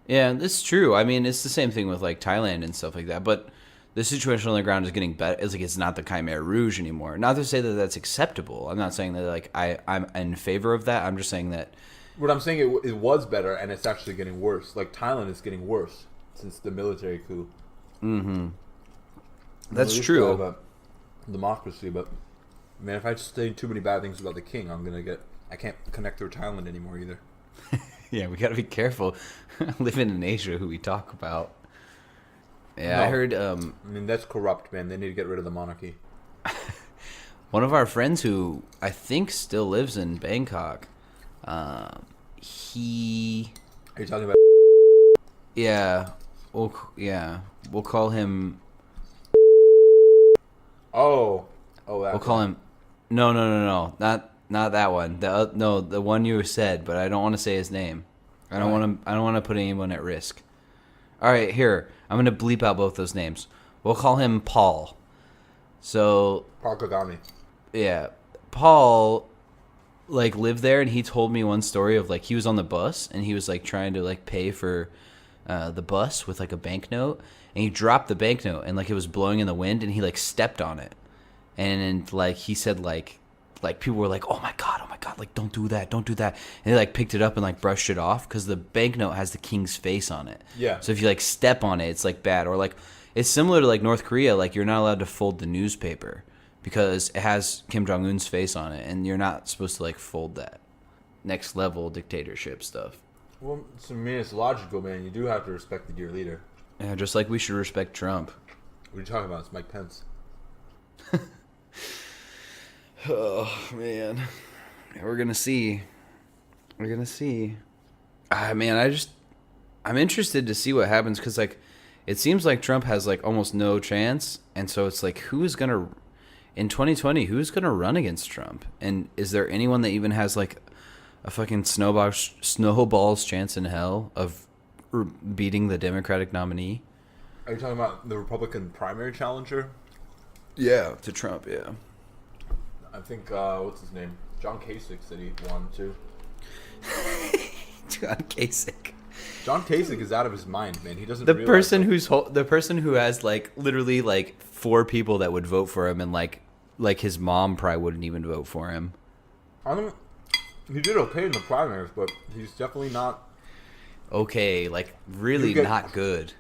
A: Yeah, that's true. I mean, it's the same thing with like Thailand and stuff like that, but the situation on the ground is getting better. It's like it's not the Khmer Rouge anymore. Not to say that that's acceptable. I'm not saying that like I'm in favor of that. I'm just saying that.
B: What I'm saying, it was better, and it's actually getting worse. Like Thailand is getting worse since the military coup.
A: Mm-hmm. That's true.
B: About democracy, but man, if I just say too many bad things about the king, I can't connect through Thailand anymore either.
A: Yeah, we gotta be careful living in Asia who we talk about. Yeah,
B: No.
A: I heard.
B: I mean, that's corrupt, man. They need to get rid of the monarchy.
A: One of our friends who I think still lives in Bangkok, he.
B: Are you talking about?
A: Yeah, we'll call him.
B: Oh, that.
A: We'll call him. No, not that one. The one you said, but I don't want to say his name. I don't want to put anyone at risk. All right, here I'm gonna bleep out both those names. We'll call him Paul. So
B: Paul Kagame.
A: yeah, Paul like lived there, and he told me one story of like he was on the bus and he was like trying to like pay for the bus with like a banknote, and he dropped the banknote and like it was blowing in the wind, and he like stepped on it, and like he said like people were like, oh my god, like don't do that, and they like picked it up and like brushed it off because the banknote has the king's face on it.
B: Yeah.
A: So if you like step on it, it's like bad. Or like it's similar to like North Korea, like you're not allowed to fold the newspaper because it has Kim Jong-un's face on it, and you're not supposed to like fold that. Next level dictatorship stuff.
B: Well, to me, it's logical, man. You do have to respect your leader.
A: Yeah, just like we should respect Trump.
B: What are you talking about? It's Mike Pence.
A: Oh man, we're gonna see. Man, I'm interested to see what happens because like, it seems like Trump has like almost no chance, and so it's like, who's gonna in 2020? Who's gonna run against Trump? And is there anyone that even has like a fucking snowball's chance in hell of beating the Democratic nominee?
B: Are you talking about the Republican primary challenger?
A: Yeah, to Trump. Yeah.
B: I think what's his name? John Kasich said he won too.
A: John Kasich.
B: John Kasich is out of his mind, man. He doesn't.
A: The
B: realize
A: person who has like literally like 4 people that would vote for him, and like his mom probably wouldn't even vote for him.
B: I mean, he did okay in the primaries, but he's definitely not.
A: Okay, like really not good.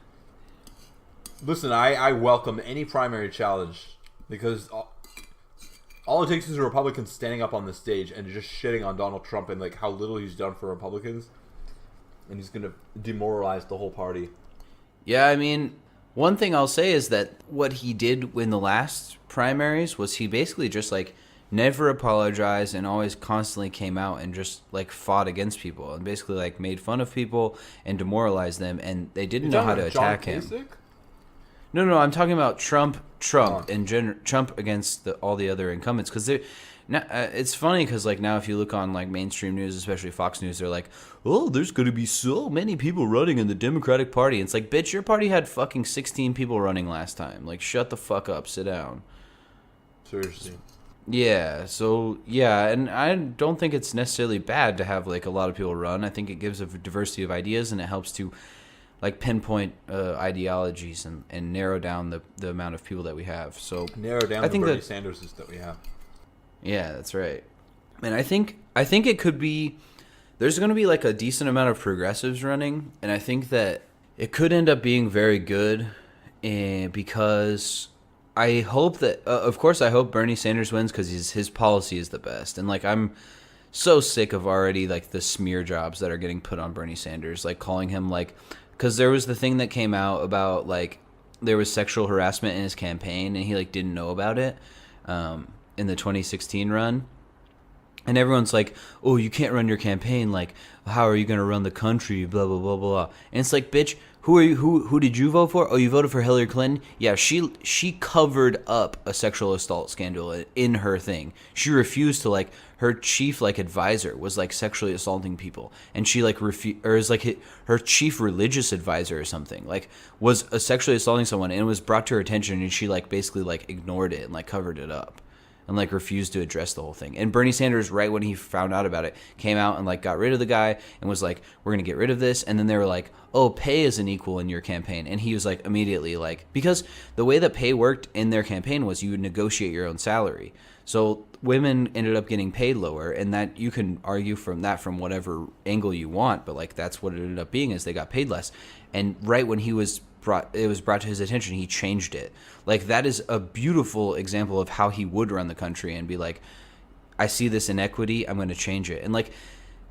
B: Listen, I welcome any primary challenge because all it takes is a Republican standing up on the stage and just shitting on Donald Trump and like how little he's done for Republicans, and he's gonna demoralize the whole party.
A: Yeah, I mean, one thing I'll say is that what he did in the last primaries was he basically just like never apologized and always constantly came out and just like fought against people and basically like made fun of people and demoralized them, and they didn't know how to attack him. No, I'm talking about Trump and Trump against all the other incumbents, because it's funny because like now if you look on like mainstream news, especially Fox News, they're like, oh, there's going to be so many people running in the Democratic Party. And it's like, bitch, your party had fucking 16 people running last time. Like, shut the fuck up, sit down.
B: Seriously.
A: Yeah, so yeah, and I don't think it's necessarily bad to have like a lot of people run. I think it gives a diversity of ideas, and it helps to like pinpoint ideologies and narrow down the amount of people that we have. So
B: narrow down the Bernie Sanderses that we have.
A: Yeah, that's right. And I think it could be there's going to be like a decent amount of progressives running, and I think that it could end up being very good, because I hope that, of course, I hope Bernie Sanders wins because his policy is the best, and like I'm so sick of already like the smear jobs that are getting put on Bernie Sanders, like calling him like, because there was the thing that came out about like there was sexual harassment in his campaign and he like didn't know about it in the 2016 run. And everyone's like, oh, you can't run your campaign. Like, how are you going to run the country? Blah, blah, blah, blah. And it's like, bitch, who are you? Who did you vote for? Oh, you voted for Hillary Clinton? Yeah, she covered up a sexual assault scandal in her thing. She refused to, like, her chief, like, advisor was, like, sexually assaulting people. And she, like, or is, like, her chief religious advisor or something, like, was sexually assaulting someone. And it was brought to her attention and she, like, basically, like, ignored it and, like, covered it up. And like refused to address the whole thing. And Bernie Sanders, right when he found out about it, came out and like got rid of the guy and was like, we're gonna get rid of this. And then they were like, oh, pay isn't equal in your campaign. And he was like immediately like, because the way that pay worked in their campaign was you would negotiate your own salary. So women ended up getting paid lower, and that you can argue from that from whatever angle you want, but like that's what it ended up being, is they got paid less. And right when it was brought to his attention, he changed it. Like that is a beautiful example of how he would run the country and be like, I see this inequity, I'm going to change it. And like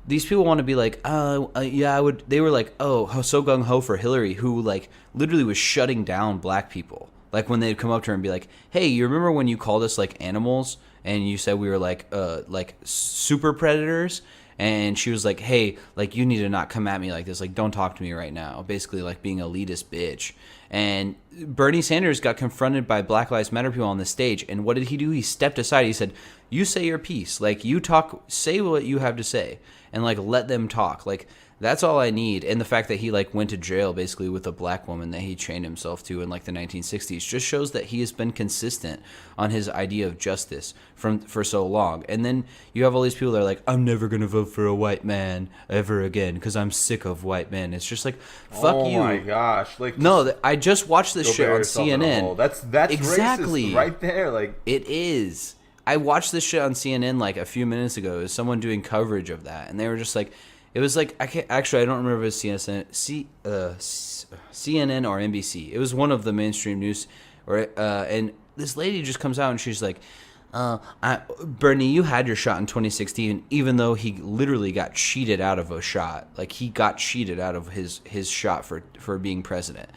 A: these people want to be like, yeah, I would. They were like, oh, so gung ho for Hillary, who like literally was shutting down black people. Like when they'd come up to her and be like, hey, you remember when you called us like animals and you said we were like super predators? And she was like, hey, like, you need to not come at me like this. Like, don't talk to me right now. Basically, like, being elitist bitch. And Bernie Sanders got confronted by Black Lives Matter people on the stage. And what did he do? He stepped aside. He said, you say your piece. Like, you talk, say what you have to say. And, like, let them talk. Like, that's all I need. And the fact that he, like, went to jail, basically, with a black woman that he chained himself to in, like, the 1960s just shows that he has been consistent on his idea of justice for so long. And then you have all these people that are like, I'm never going to vote for a white man ever again because I'm sick of white men. It's just like, fuck you.
B: Oh, my gosh. Like,
A: no, I just watched this shit on CNN.
B: That's
A: exactly
B: racist right there. Like,
A: it is. I watched this shit on CNN, like, a few minutes ago. It was someone doing coverage of that. And they were just like, it was like, I don't remember if it was CNN or NBC. It was one of the mainstream news, and this lady just comes out and she's like, Bernie, you had your shot in 2016, even though he literally got cheated out of a shot. Like, he got cheated out of his shot for being president.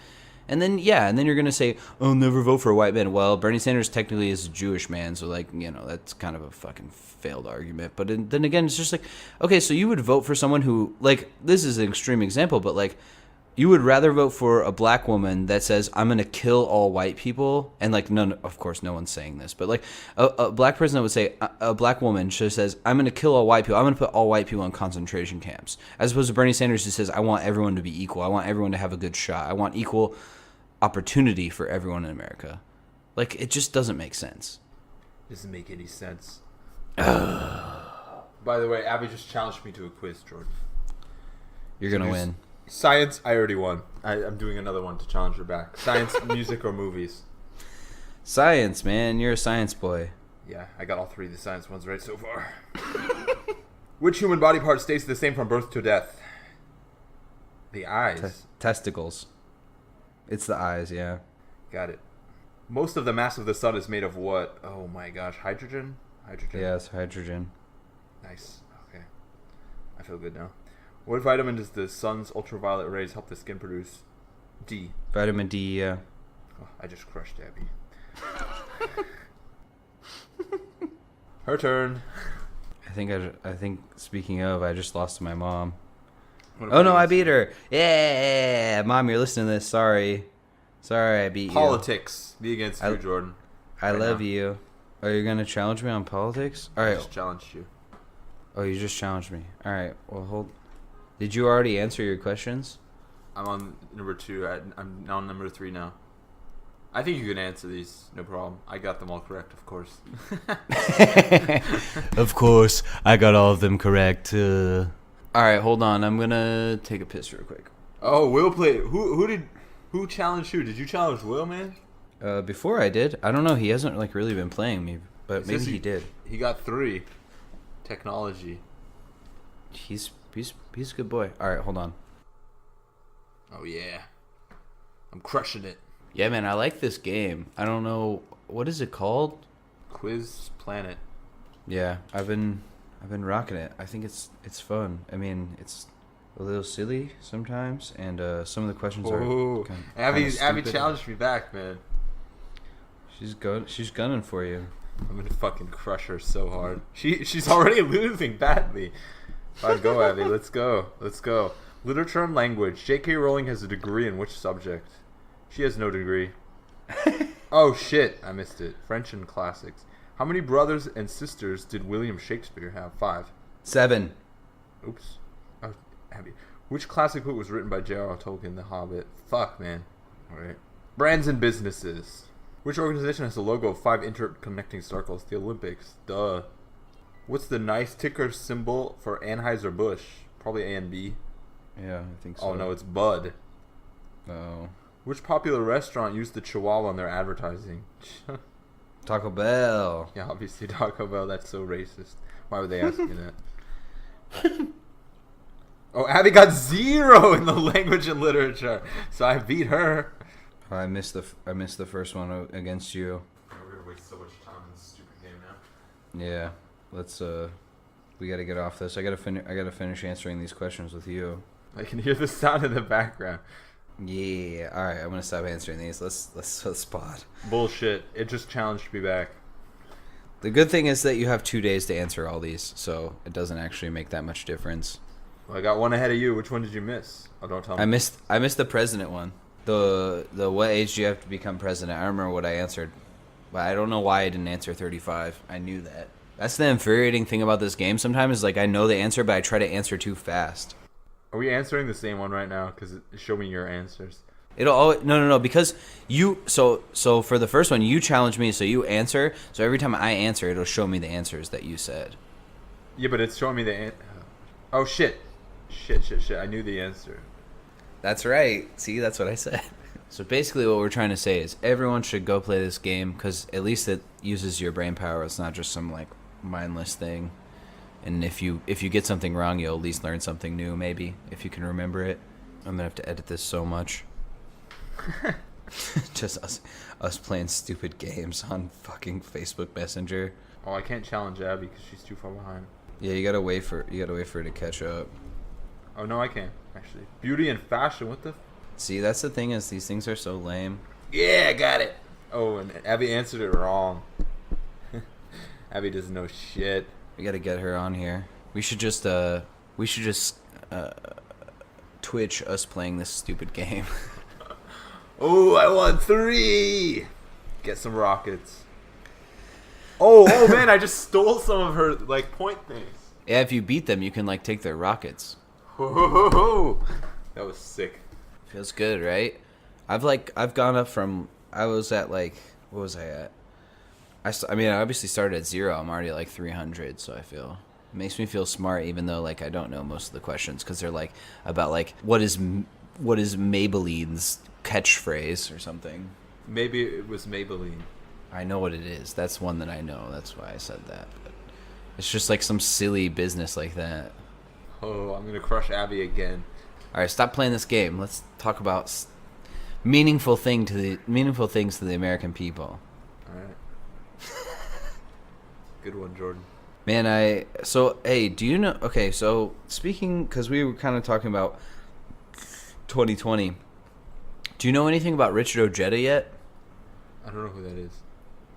A: And then, and then you're going to say, oh, never vote for a white man. Well, Bernie Sanders technically is a Jewish man, so, like, you know, that's kind of a fucking failed argument. But then again, it's just like, okay, so you would vote for someone who, like, this is an extreme example, but, like, you would rather vote for a black woman that says, I'm going to kill all white people. And, like, no, of course, no one's saying this. But, like, a black person that would say, a black woman just says, I'm going to kill all white people. I'm going to put all white people in concentration camps. As opposed to Bernie Sanders who says, I want everyone to be equal. I want everyone to have a good shot. I want equal opportunity for everyone in America. Like, it just doesn't make sense.
B: Doesn't make any sense. By the way, Abby just challenged me to a quiz, Jordan.
A: You're going to win.
B: Science, I already won. I'm doing another one to challenge her back. Science, music, or movies?
A: Science, man. You're a science boy.
B: Yeah, I got all three of the science ones right so far. Which human body part stays the same from birth to death? The eyes.
A: Testicles. It's the eyes, yeah.
B: Got it. Most of the mass of the sun is made of what? Oh my gosh, hydrogen? Hydrogen.
A: Yeah, it's hydrogen.
B: Nice. Okay. I feel good now. What vitamin does the sun's ultraviolet rays help the skin produce? D.
A: Vitamin D, yeah.
B: Oh, I just crushed Abby. Her turn.
A: I think speaking of, I just lost to my mom. Oh no, I beat her. Yeah, Mom, you're listening to this. Sorry, I beat you.
B: Politics. Be against you, Jordan.
A: I love you. Are you gonna challenge me on politics? All right.
B: I just challenged you.
A: Oh, you just challenged me. All right. Well, hold. Did you already answer your questions?
B: I'm on number 2. I'm now on number 3 now. I think you can answer these, no problem. I got them all correct, of course.
A: Of course, I got all of them correct. All right, hold on. I'm gonna take a piss real quick.
B: Oh, Will played. Who challenged who? Did you challenge Will, man?
A: Before I did. I don't know. He hasn't like really been playing me, but maybe he did.
B: He got 3. Technology.
A: He's
C: He's a good boy. All right, hold on.
E: Oh yeah, I'm crushing it.
C: Yeah, man, I like this game. I don't know what is it called.
B: Quiz Planet.
C: Yeah, I've been rocking it. I think it's fun. I mean, it's a little silly sometimes, and some of the questions are.
B: Abby
C: stupid.
B: challenged me back, man.
C: She's gunning for you.
B: I'm gonna fucking crush her so hard. She's already losing badly. Alright, go, Abby. Let's go. Literature and language. J.K. Rowling has a degree in which subject? She has no degree. Oh shit, I missed it. French and classics. How many brothers and sisters did William Shakespeare have? 5.
C: 7.
B: Oops. Oh, Abby. Which classic book was written by J.R.R. Tolkien? The Hobbit. Fuck, man. Alright. Brands and businesses. Which organization has a logo of 5 interconnecting circles? The Olympics. Duh. What's the nice ticker symbol for Anheuser-Busch? Probably A and B.
C: Yeah, I think so.
B: Oh no, it's Bud.
C: Oh.
B: Which popular restaurant used the Chihuahua in their advertising?
C: Taco Bell.
B: Yeah, obviously Taco Bell. That's so racist. Why would they ask you that? Oh, Abby got 0 in the language and literature, so I beat her.
C: Oh, I missed the first one against you.
B: We're gonna waste so much time in this stupid game now.
C: Yeah, let's we gotta get off this. I gotta finish answering these questions with you.
B: I can hear the sound in the background.
C: Yeah. All right, I'm gonna stop answering these. Let's pod.
B: Bullshit. It just challenged me back.
C: The good thing is that you have 2 days to answer all these, so it doesn't actually make that much difference.
B: Well, I got one ahead of you. Which one did you miss? Oh, don't tell me.
C: I missed the president one. The what age do you have to become president? I don't remember what I answered, but I don't know why I didn't answer 35. I knew that. That's the infuriating thing about this game. Sometimes is like I know the answer, but I try to answer too fast.
B: Are we answering the same one right now? Because show me your answers.
C: It'll always, no because you so for the first one you challenge me, so you answer. So every time I answer, it'll show me the answers that you said.
B: Yeah, but it's showing me the. Oh shit! I knew the answer.
C: That's right. See, that's what I said. So basically what we're trying to say is everyone should go play this game because at least it uses your brain power. It's not just some like mindless thing. And if you get something wrong, you'll at least learn something new, maybe, if you can remember it. I'm going to have to edit this so much. Just us playing stupid games on fucking Facebook Messenger.
B: Oh, I can't challenge Abby because she's too far behind.
C: Yeah, you gotta wait for her to catch up.
B: Oh no, I can't actually. Beauty and fashion. What the?
C: See, that's the thing is these things are so lame.
B: Yeah, I got it. Oh, and Abby answered it wrong. Abby doesn't know shit.
C: We gotta get her on here. We should just Twitch us playing this stupid game.
B: Oh, I won 3. Get some rockets. Oh man, I just stole some of her like point things.
C: Yeah, if you beat them, you can like take their rockets.
B: That was sick.
C: Feels good, right? I've gone up from I was at like what was I at? I mean, I obviously started at 0. I'm already at like 300, so it makes me feel smart, even though like I don't know most of the questions because they're like about like what is Maybelline's catchphrase or something.
B: Maybe it was Maybelline.
C: I know what it is. That's one that I know. That's why I said that. But it's just like some silly business like that.
B: Oh, I'm gonna crush Abby again.
C: All right, stop playing this game. Let's talk about meaningful things to the American people.
B: All right. Good one, Jordan.
C: Man, hey, do you know? Okay, so speaking, because we were kind of talking about 2020. Do you know anything about Richard Ojeda yet?
B: I don't know who that is.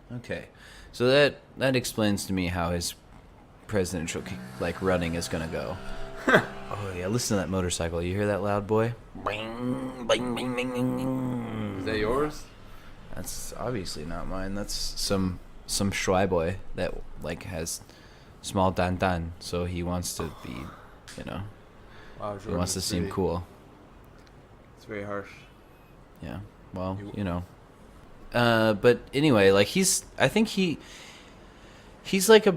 C: Okay, so that explains to me how his presidential like running is gonna go. Oh yeah, listen to that motorcycle. You hear that loud, boy?
F: Bing, bing, bing, bing, bing, bing.
B: Is that yours?
C: That's obviously not mine. That's some Schwei boy that like has small dan, so he wants to be,
B: Wow,
C: he
B: Jordan,
C: wants to
B: it's
C: seem
B: very-
C: cool.
B: It's very harsh.
C: Yeah. Well, but anyway, like I think he's like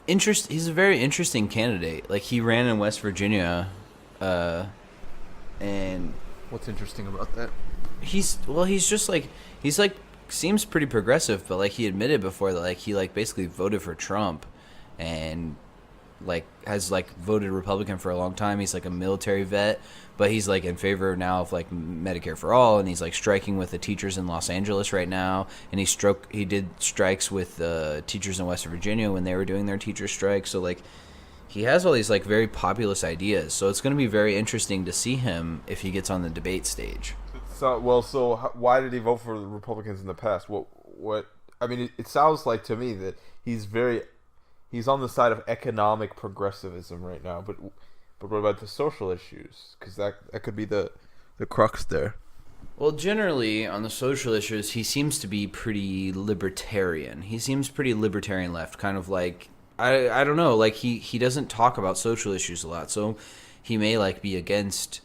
C: he's a very interesting candidate. Like he ran in West Virginia, and
B: What's interesting about that?
C: he's just like seems pretty progressive, but like he admitted before that like he like basically voted for Trump, and has like voted Republican for a long time. He's like a military vet, but he's like in favor now of like Medicare for all, and he's like striking with the teachers in Los Angeles right now. And he did strikes with teachers in West Virginia when they were doing their teacher strike. So like he has all these like very populist ideas. So it's going to be very interesting to see him if he gets on the debate stage.
B: So why did he vote for the Republicans in the past? What? I mean, it sounds like to me that he's on the side of economic progressivism right now. But what about the social issues? Because that could be the crux there.
C: Well, generally, on the social issues, he seems to be pretty libertarian. He seems pretty libertarian left, kind of like, I don't know, like he doesn't talk about social issues a lot. So he may like be against,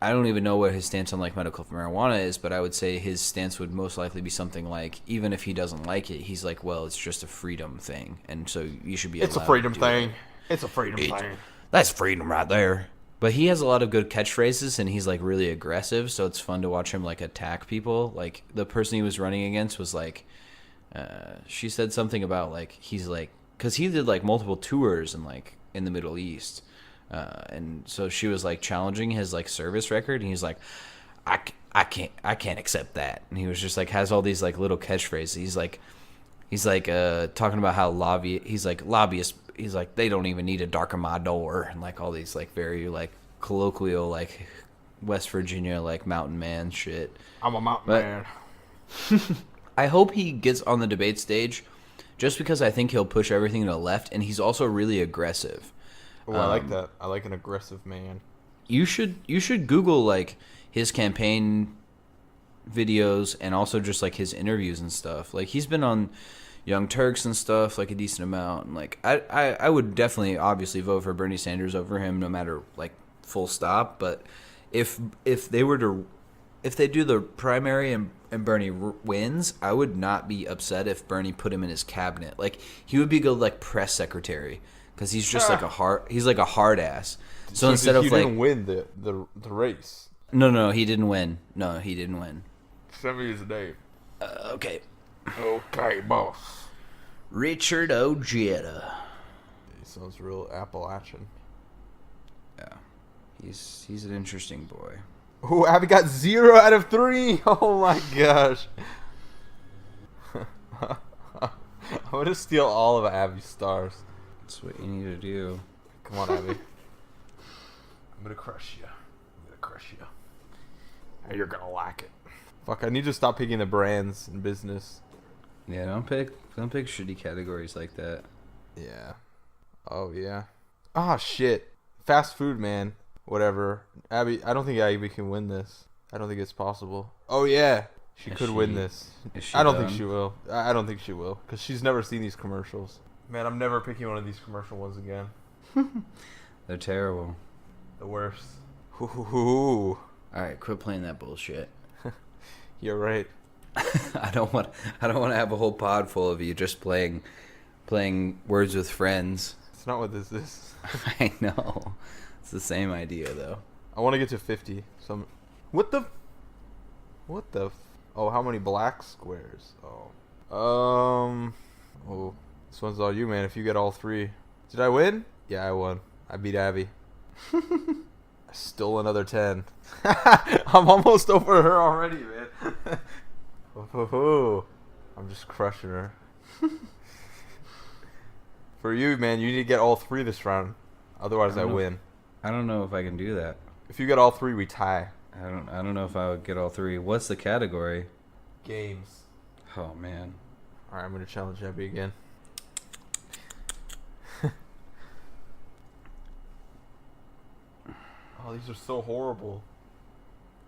C: I don't even know what his stance on like medical marijuana is, but I would say his stance would most likely be something like, even if he doesn't like it, he's like, well, it's just a freedom thing, and so you should be allowed
B: It's a freedom
C: to do
B: thing.
C: it.
B: It's a freedom thing.
F: That's freedom right there.
C: But he has a lot of good catchphrases, and he's like really aggressive, so it's fun to watch him like attack people. Like the person he was running against was like, she said something about like, he's like, because he did like multiple tours in the Middle East. And so she was like challenging his like service record, and he's like, I can't accept that. And he was just like, has all these like little catchphrases. He's like talking about how lobbyists, he's like, they don't even need to darken my door, and like all these like very like colloquial like West Virginia like mountain man shit.
B: I'm a mountain man.
C: I hope he gets on the debate stage, just because I think he'll push everything to the left, and he's also really aggressive.
B: Oh, I like that. I like an aggressive man.
C: You should Google like his campaign videos and also just like his interviews and stuff. Like he's been on Young Turks and stuff like a decent amount, and like I would definitely obviously vote for Bernie Sanders over him no matter like full stop. But if they do the primary and Bernie wins, I would not be upset if Bernie put him in his cabinet. Like he would be good like press secretary. Because he's just like a hard ass. So instead of
B: he
C: like,
B: didn't win the race.
C: No, he didn't win. No, he didn't win.
B: Send me his name.
C: Okay,
B: Okay, boss.
C: Richard Ojeda.
B: He sounds real Appalachian.
C: Yeah, he's an interesting boy.
B: Oh, Abby got 0 out of 3. Oh my gosh. I'm gonna steal all of Abby's stars.
C: That's what you need to do.
B: Come on, Abby. I'm gonna crush you. And you're gonna like it. Fuck, I need to stop picking the brands in business.
C: Yeah, don't pick shitty categories like that.
B: Yeah. Oh, yeah. Ah, shit. Fast food, man. Whatever. Abby, I don't think Abby can win this. I don't think it's possible. Oh, yeah. She could win this. I don't think she will. I don't think she will. Because she's never seen these commercials. Man, I'm never picking one of these commercial ones again.
C: They're terrible.
B: The worst. Ooh.
C: All right, quit playing that bullshit.
B: You're right.
C: I don't want to have a whole pod full of you just playing Words with Friends.
B: It's not what this is.
C: I know. It's the same idea though.
B: I want to get to 50. What the? Oh, how many black squares? Oh, this one's all you, man. If you get all 3, did I win? Yeah, I won. I beat Abby. I stole another 10. I'm almost over her already, man. I'm just crushing her. For you, man, you need to get all 3 this round. Otherwise, I win.
C: I don't know if I can do that.
B: If you get all 3, we tie.
C: I don't know if I would get all 3. What's the category?
B: Games.
C: Oh man.
B: All right, I'm gonna challenge Abby again. Oh, these are so horrible.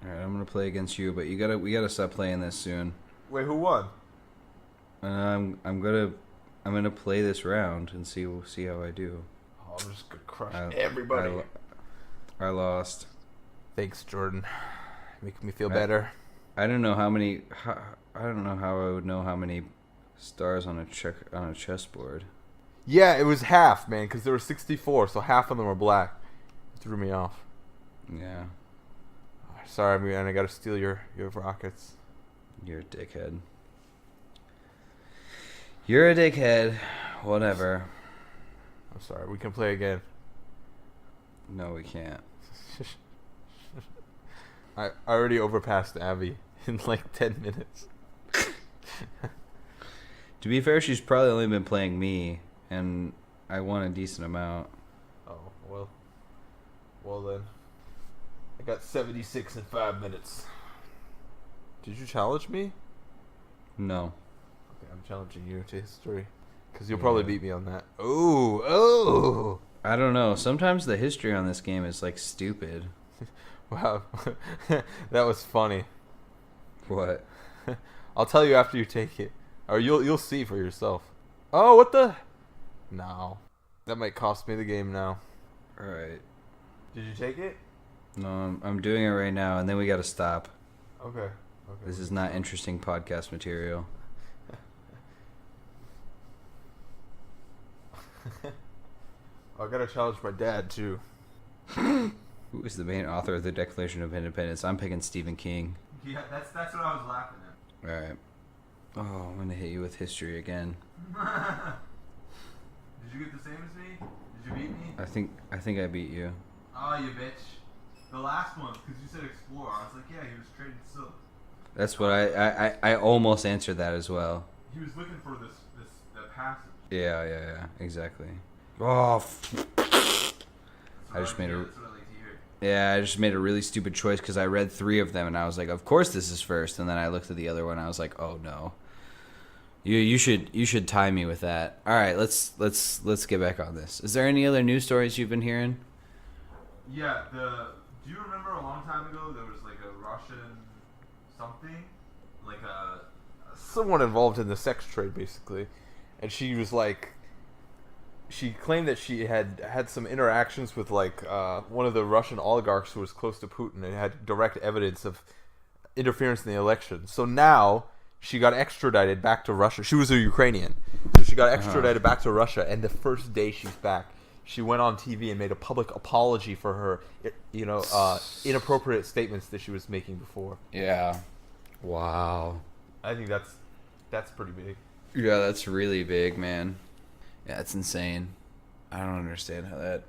C: All right, I'm gonna play against you, but we gotta stop playing this soon.
B: Wait, who won?
C: I'm gonna play this round and see how I do.
B: Oh, I'm just gonna crush everybody.
C: I lost.
B: Thanks, Jordan. Making me feel better.
C: I don't know how many. I don't know how I would know how many stars on a chessboard.
B: Yeah, it was half, man, because there were 64, so half of them were black. It threw me off.
C: Yeah.
B: Sorry, man. I gotta steal your rockets.
C: You're a dickhead. You're a dickhead. Whatever.
B: I'm sorry. We can play again.
C: No, we can't.
B: I already overpassed Abby in like 10 minutes.
C: To be fair, she's probably only been playing me, and I won a decent amount.
B: Oh, well. Well then. I got 76 in 5 minutes. Did you challenge me?
C: No.
B: Okay, I'm challenging you to history. Because you'll probably beat me on that. Oh!
C: I don't know. Sometimes the history on this game is like stupid.
B: Wow. That was funny.
C: What?
B: I'll tell you after you take it. Or you'll see for yourself. Oh, what the? No. That might cost me the game now.
C: Alright.
B: Did you take it?
C: No, I'm doing it right now, and then we gotta stop.
B: Okay.
C: This is not interesting podcast material.
B: I gotta challenge my dad too.
C: Who is the main author of the Declaration of Independence? I'm picking Stephen King.
B: Yeah, that's what I was laughing at.
C: Alright. Oh, I'm gonna hit you with history again.
B: Did you get the same as me? Did you beat me?
C: I think I beat you.
B: Oh, you bitch. The last one, because you said explorer. I was like, yeah, he was trading silk.
C: That's what I almost answered that as well.
B: He was looking for that passage.
C: Yeah, exactly. Oh, I just made a I just made a really stupid choice because I read 3 of them and I was like, of course this is first, and then I looked at the other one and I was like, oh no. You should tie me with that. All right, let's get back on this. Is there any other news stories you've been hearing?
B: Yeah, do you remember a long time ago there was like a Russian something, like someone involved in the sex trade basically, and she was like, she claimed that she had some interactions with like one of the Russian oligarchs who was close to Putin and had direct evidence of interference in the election. So now she got extradited back to Russia. She was a Ukrainian, so she got extradited back to Russia, and the first day she's back, she went on TV and made a public apology for her, inappropriate statements that she was making before.
C: Yeah. Wow.
B: I think that's pretty big.
C: Yeah, that's really big, man. Yeah, it's insane. I don't understand how that...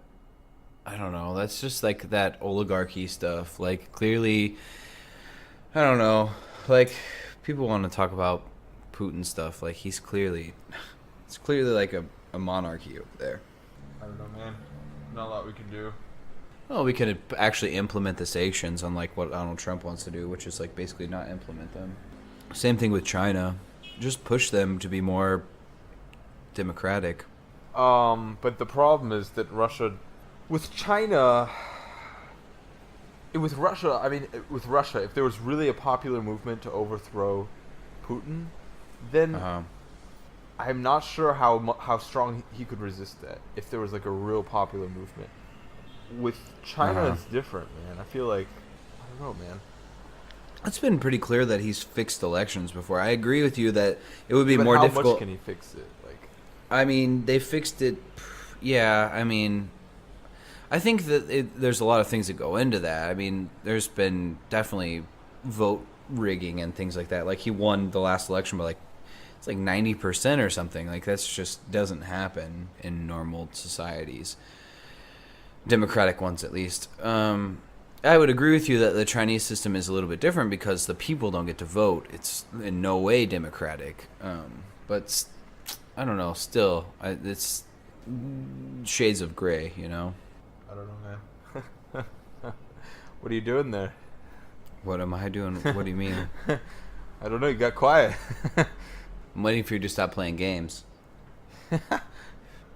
C: I don't know. That's just like that oligarchy stuff. Like, clearly... I don't know. Like, people want to talk about Putin stuff. Like, he's clearly... It's clearly like a monarchy over there.
B: I don't know, man. Not a lot we can do.
C: Well, we could actually implement the sanctions, unlike what Donald Trump wants to do, which is like basically not implement them. Same thing with China. Just push them to be more democratic.
B: But the problem is that Russia, with China, with Russia, if there was really a popular movement to overthrow Putin, then I'm not sure how strong he could resist that. If there was like a real popular movement, with China, it's different, man. I feel like, I don't know, man.
C: It's been pretty clear that he's fixed elections before. I agree with you that it would be
B: But
C: more
B: how
C: difficult.
B: much can he fix it? Like,
C: I mean, they fixed it. Yeah, I mean, I think that there's a lot of things that go into that. I mean, there's been definitely vote rigging and things like that. Like, he won the last election by like, it's like 90% or something. Like, that's just doesn't happen in normal societies. Democratic ones, at least. I would agree with you that the Chinese system is a little bit different because the people don't get to vote. It's in no way democratic. But I don't know. Still, it's shades of gray, you know?
B: I don't know, man. What are you doing there?
C: What am I doing? What do you mean?
B: I don't know. You got quiet.
C: I'm waiting for you to stop playing games.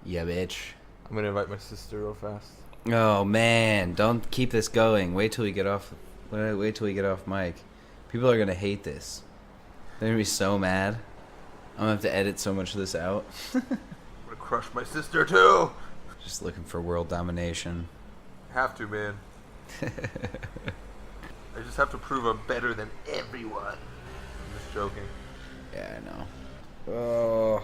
C: Yeah, bitch.
B: I'm gonna invite my sister real fast.
C: Oh man, don't keep this going. Wait till we get off. Wait till we get off mic. People are gonna hate this. They're gonna be so mad. I'm gonna have to edit so much of this out.
B: I'm gonna crush my sister too.
C: Just looking for world domination.
B: Have to, man. I just have to prove I'm better than everyone. I'm just joking.
C: Yeah, I know. Oh,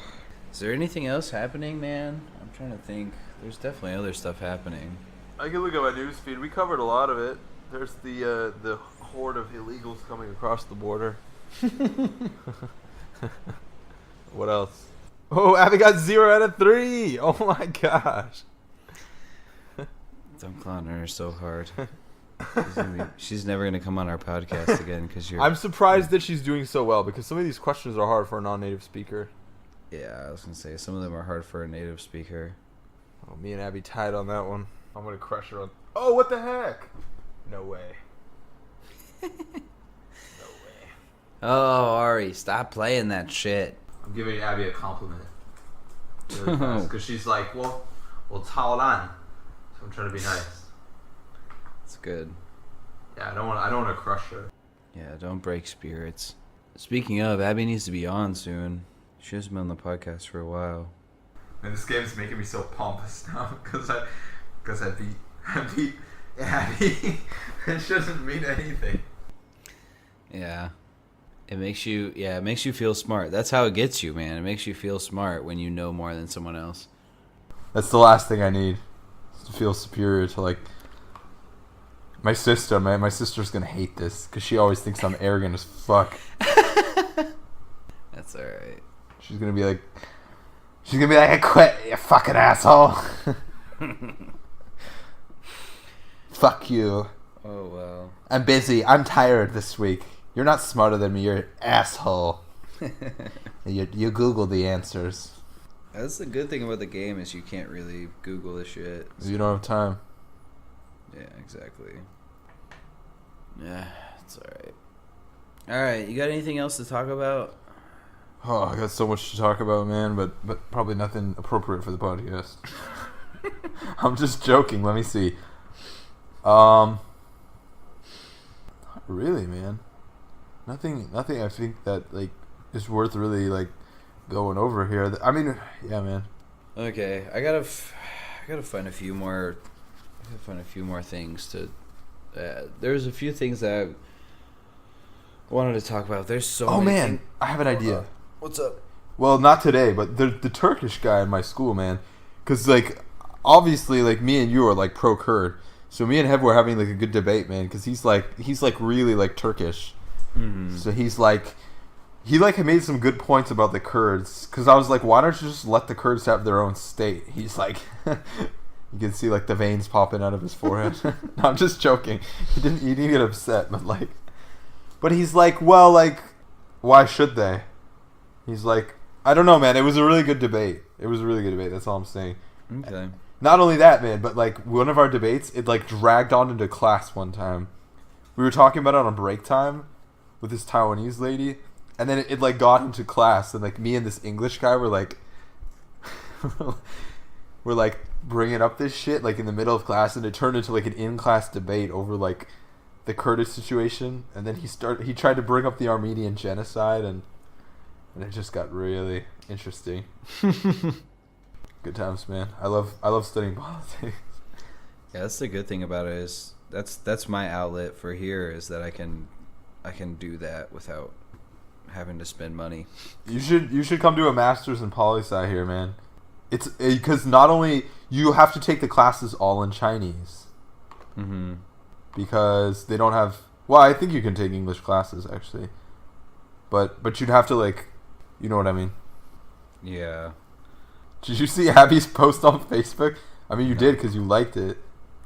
C: is there anything else happening, man? I'm trying to think. There's definitely other stuff happening.
B: I can look at my news feed. We covered a lot of it. There's the horde of illegals coming across the border. What else? Oh, Abby got 0 out of 3. Oh my gosh.
C: I'm clowning her so hard. She's never gonna come on our podcast again because you're.
B: I'm surprised that she's doing so well because some of these questions are hard for a non-native speaker.
C: Yeah, I was gonna say some of them are hard for a native speaker.
B: Oh, me and Abby tied on that one. I'm gonna crush her on. Oh, what the heck? No way. No way.
C: Oh, Ari, stop playing that shit.
B: I'm giving Abby a compliment. Because she's like, well, Thailand. So I'm trying to be nice.
C: It's good.
B: Yeah, I don't want to crush her.
C: Yeah, don't break spirits. Speaking of, Abby needs to be on soon. She hasn't been on the podcast for a while.
B: And this game's making me so pompous now because I beat Abby. It shouldn't mean anything.
C: Yeah. It makes you feel smart. That's how it gets you, man. It makes you feel smart when you know more than someone else.
B: That's the last thing I need. To feel superior to like my sister, man. My sister's gonna hate this because she always thinks I'm arrogant as fuck.
C: That's alright.
B: She's gonna be like, I quit, you fucking asshole. Fuck you.
C: Oh well.
B: I'm busy. I'm tired this week. You're not smarter than me. You're an asshole. You Google the answers.
C: That's the good thing about the game is you can't really Google the shit.
B: You don't have time.
C: Yeah, exactly. Yeah, it's alright. Alright, you got anything else to talk about?
B: Oh, I got so much to talk about, man, but probably nothing appropriate for the podcast. I'm just joking. Let me see. Not really, man. Nothing. I think that like is worth really like going over here. I mean, yeah, man.
C: Okay, I gotta find a few more. Things to. There's a few things that I wanted to talk about. There's so.
B: Oh
C: many
B: man,
C: things.
B: I have an idea.
C: What's up?
B: Well, not today, but the Turkish guy in my school, man. Because like, obviously, like me and you are like pro Kurd. So me and Hev were having like a good debate, man. Because he's like really like Turkish.
C: Mm-hmm.
B: So he had made some good points about the Kurds. Because I was like, why don't you just let the Kurds have their own state? He's like, you can see like the veins popping out of his forehead. No, I'm just joking. He didn't get upset, but he's like, well, like, why should they? He's like, I don't know, man. It was a really good debate. That's all I'm saying.
C: Okay.
B: Not only that, man, but like one of our debates, it like dragged on into class one time. We were talking about it on break time with this Taiwanese lady, and then it like got into class, and like me and this English guy were like, bringing up this shit like in the middle of class, and it turned into like an in-class debate over like the Kurdish situation, and then he tried to bring up the Armenian genocide, and it just got really interesting. Good times, man. I love studying politics.
C: Yeah, that's the good thing about it is that's my outlet for here is that I can do that without having to spend money.
B: You should come do a master's in poli-sci here, man. It's because not only you have to take the classes all in Chinese, because they don't have. Well, I think you can take English classes actually, but you'd have to like, you know what I mean?
C: Yeah.
B: Did you see Abby's post on Facebook? I mean, you did because you liked it.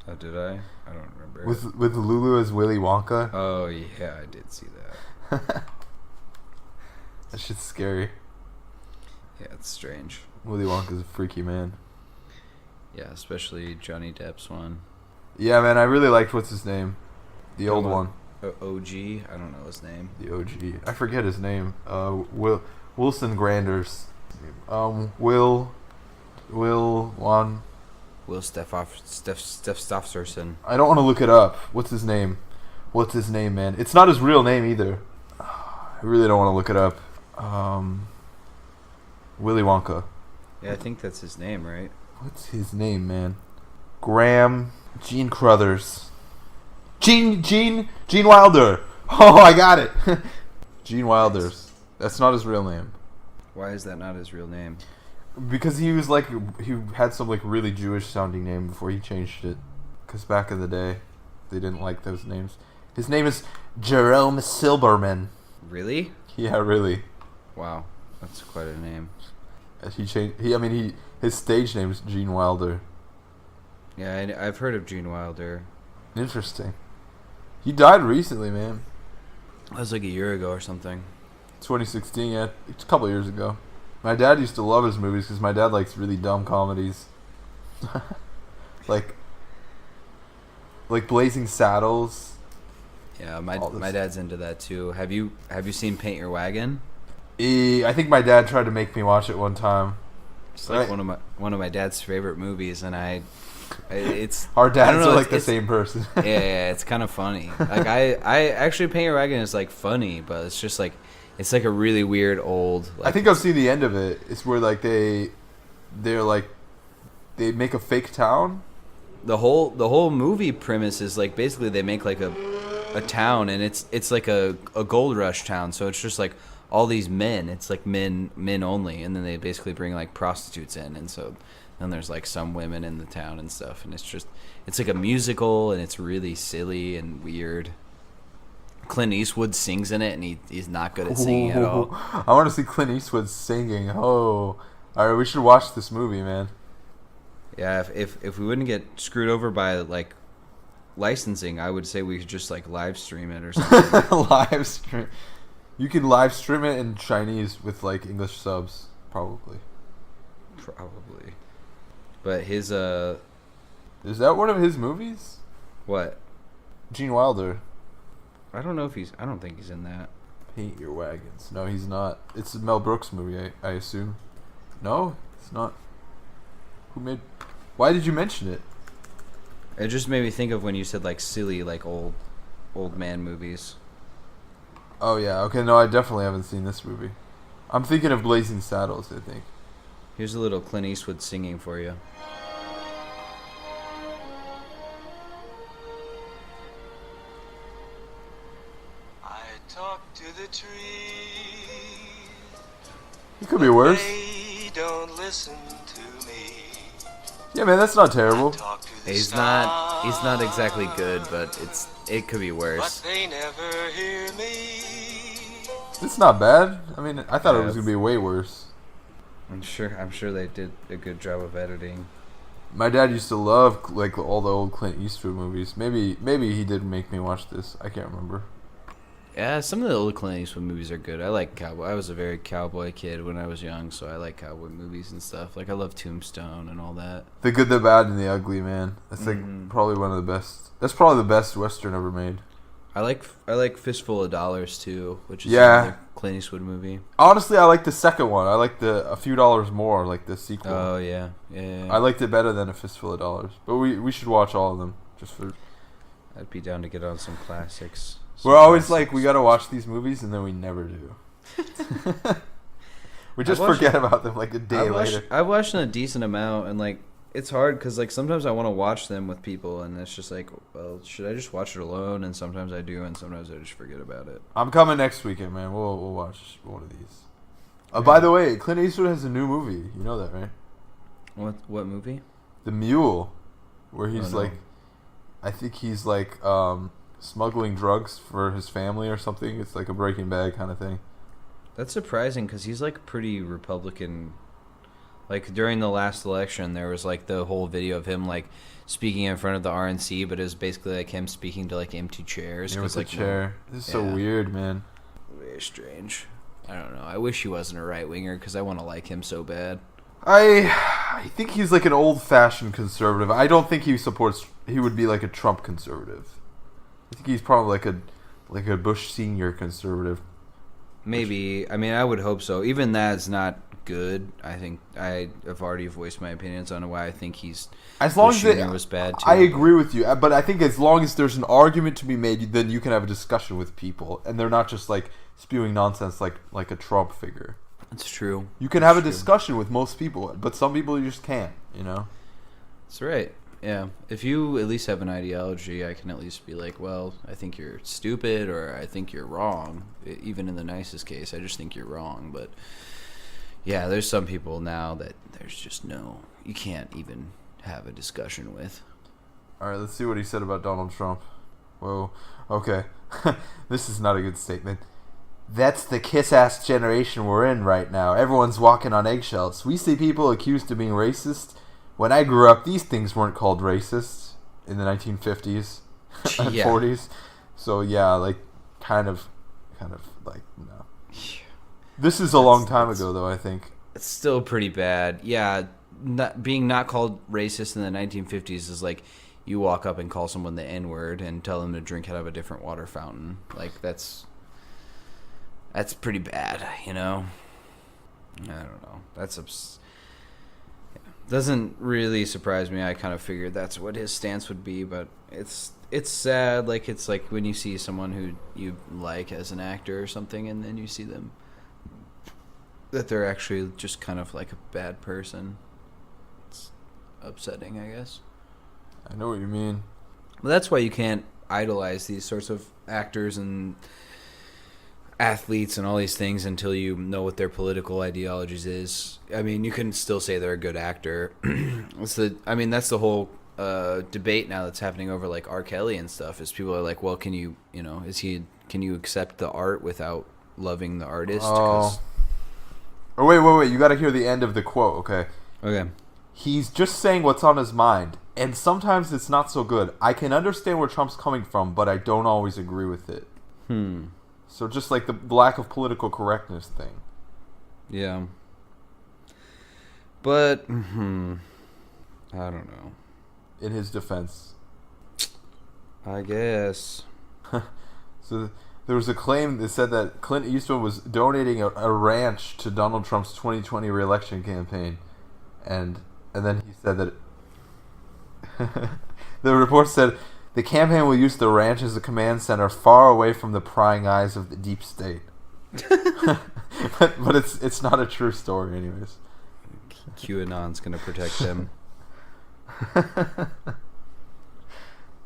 C: Oh, did I? I don't remember.
B: With Lulu as Willy Wonka.
C: Oh yeah, I did see that.
B: That shit's scary.
C: Yeah, it's strange.
B: Willy Wonka's a freaky man.
C: Yeah, especially Johnny Depp's one.
B: Yeah, man, I really liked what's his name, the old one.
C: OG. I don't know his name.
B: The OG. I forget his name. Wilson Granders. Will
C: Steffsson.
B: I don't want to look it up. What's his name, man? It's not his real name either. I really don't want to look it up. Willy Wonka.
C: Yeah, I think that's his name, right?
B: What's his name, man? Gene Crothers. Gene Wilder. Oh, I got it. Gene Wilders. That's not his real name.
C: Why is that not his real name?
B: Because he had some like really Jewish sounding name before he changed it. Because back in the day, they didn't like those names. His name is Jerome Silberman.
C: Really?
B: Yeah, really.
C: Wow, that's quite a name.
B: He changed. His stage name is Gene Wilder.
C: Yeah, I've heard of Gene Wilder.
B: Interesting. He died recently, man.
C: That was like a year ago or something.
B: 2016, yeah, it's a couple years ago. My dad used to love his movies because my dad likes really dumb comedies, like Blazing Saddles.
C: Yeah, my dad's into that too. Have you seen Paint Your Wagon?
B: I think my dad tried to make me watch it one time.
C: It's like one of my dad's favorite movies, and it's
B: our dads
C: I don't know,
B: are like the same person.
C: yeah, it's kind of funny. Like I actually Paint Your Wagon is like funny, but it's just like it's like a really weird old. Like,
B: I think I've seen the end of it. It's where like they make a fake town.
C: The whole movie premise is like basically they make like a town, and it's like a gold rush town. So it's just like all these men. It's like men only, and then they basically bring like prostitutes in, and so then there's like some women in the town and stuff, and it's like a musical, and it's really silly and weird. Clint Eastwood sings in it, and he's not good at singing at all.
B: I want to see Clint Eastwood singing. Oh, all right, we should watch this movie, man.
C: Yeah, if we wouldn't get screwed over by like licensing, I would say we could just like live stream it or something.
B: Live stream. You can live stream it in Chinese with like English subs, probably.
C: But his
B: is that one of his movies?
C: What?
B: Gene Wilder.
C: I don't know if I don't think he's in that.
B: Paint Your Wagons. No, he's not. It's a Mel Brooks movie, I assume. No, it's not. Why did you mention it?
C: It just made me think of when you said like silly, like old man movies.
B: Oh yeah, okay, no, I definitely haven't seen this movie. I'm thinking of Blazing Saddles, I think.
C: Here's a little Clint Eastwood singing for you.
G: I talk to the trees.
B: It could be worse.
G: They don't listen to me.
B: Yeah, man, that's not terrible.
C: He's not exactly good, but it could be worse.
G: But they never hear me.
B: It's not bad. I mean, I thought it
C: Yeah,
B: was gonna be way worse.
C: I'm sure they did a good job of editing.
B: My dad used to love like all the old Clint Eastwood movies. Maybe he did make me watch this. I can't remember.
C: Yeah, some of the old Clint Eastwood movies are good. I like cowboy. I was a very cowboy kid when I was young, so I like cowboy movies and stuff. Like I love Tombstone and all that.
B: The Good, the Bad, and the Ugly, man. That's like probably one of the best. That's probably the best Western ever made.
C: I like Fistful of Dollars too, which is
B: another
C: Clint Eastwood movie.
B: Honestly, I like the second one. I like the A Few Dollars More, like the sequel.
C: Oh yeah.
B: I liked it better than A Fistful of Dollars. But we should watch all of them just for.
C: I'd be down to get on some classics.
B: We're always like, we gotta watch these movies, and then we never do. We just forget about them like a day later.
C: I've watched them a decent amount, and like it's hard because like sometimes I want to watch them with people, and it's just like, well, should I just watch it alone? And sometimes I do, and sometimes I just forget about it.
B: I'm coming next weekend, man. We'll watch one of these. By the way, Clint Eastwood has a new movie. You know that, right?
C: What movie?
B: The Mule, where he's
C: Oh, no.
B: like, I think he's like smuggling drugs for his family or something. It's like a Breaking Bad kind of thing.
C: That's surprising because he's like pretty Republican. Like during the last election, there was like the whole video of him like speaking in front of the RNC, but it was basically like him speaking to like empty chairs.
B: Yeah, with
C: like
B: a chair. This is so weird, man.
C: Very strange. I don't know. I wish he wasn't a right winger because I want to like him so bad.
B: I think he's like an old-fashioned conservative. I don't think he would be like a Trump conservative. I think he's probably like a Bush senior conservative.
C: Maybe. I mean, I would hope so. Even that's not good. I think I have already voiced my opinions on why I think he's.
B: As long
C: Bush
B: as
C: Jr. was bad too.
B: I agree with you, but I think as long as there's an argument to be made, then you can have a discussion with people, and they're not just like spewing nonsense like a Trump figure.
C: That's true.
B: You can have a discussion with most people, but some people you just can't. You know.
C: That's right. Yeah. If you at least have an ideology, I can at least be like, well, I think you're stupid, or I think you're wrong. Even in the nicest case, I just think you're wrong. But yeah, there's some people now that there's just you can't even have a discussion with.
B: All right, let's see what he said about Donald Trump. Whoa. Okay. This is not a good statement. That's the kiss-ass generation we're in right now. Everyone's walking on eggshells. We see people accused of being racist. When I grew up, these things weren't called racist in the 1950s and
C: Yeah.
B: 40s. So yeah, like kind of like no. This is a long time ago, though. I think.
C: It's still pretty bad. Yeah, being not called racist in the 1950s is like you walk up and call someone the N-word and tell them to drink out of a different water fountain. Like that's pretty bad, you know. I don't know. Doesn't really surprise me. I kind of figured that's what his stance would be, but it's sad. Like it's like when you see someone who you like as an actor or something, and then you see them that they're actually just kind of like a bad person. It's upsetting, I guess.
B: I know what you mean.
C: But that's why you can't idolize these sorts of actors and athletes and all these things until you know what their political ideologies is. I mean, you can still say they're a good actor. That's the whole debate now that's happening over like R. Kelly and stuff. Is people are like, well, can you accept the art without loving the artist?
B: Oh. Oh, wait. You got to hear the end of the quote, okay?
C: Okay.
B: He's just saying what's on his mind, and sometimes it's not so good. I can understand where Trump's coming from, but I don't always agree with it. So just like the lack of political correctness thing.
C: Yeah. But, I don't know.
B: In his defense.
C: I guess.
B: So there was a claim that said that Clint Eastwood was donating a ranch to Donald Trump's 2020 re-election campaign. And then he said that... the report said... The campaign will use the ranch as a command center far away from the prying eyes of the deep state. but it's not a true story anyways.
C: QAnon's going to protect them.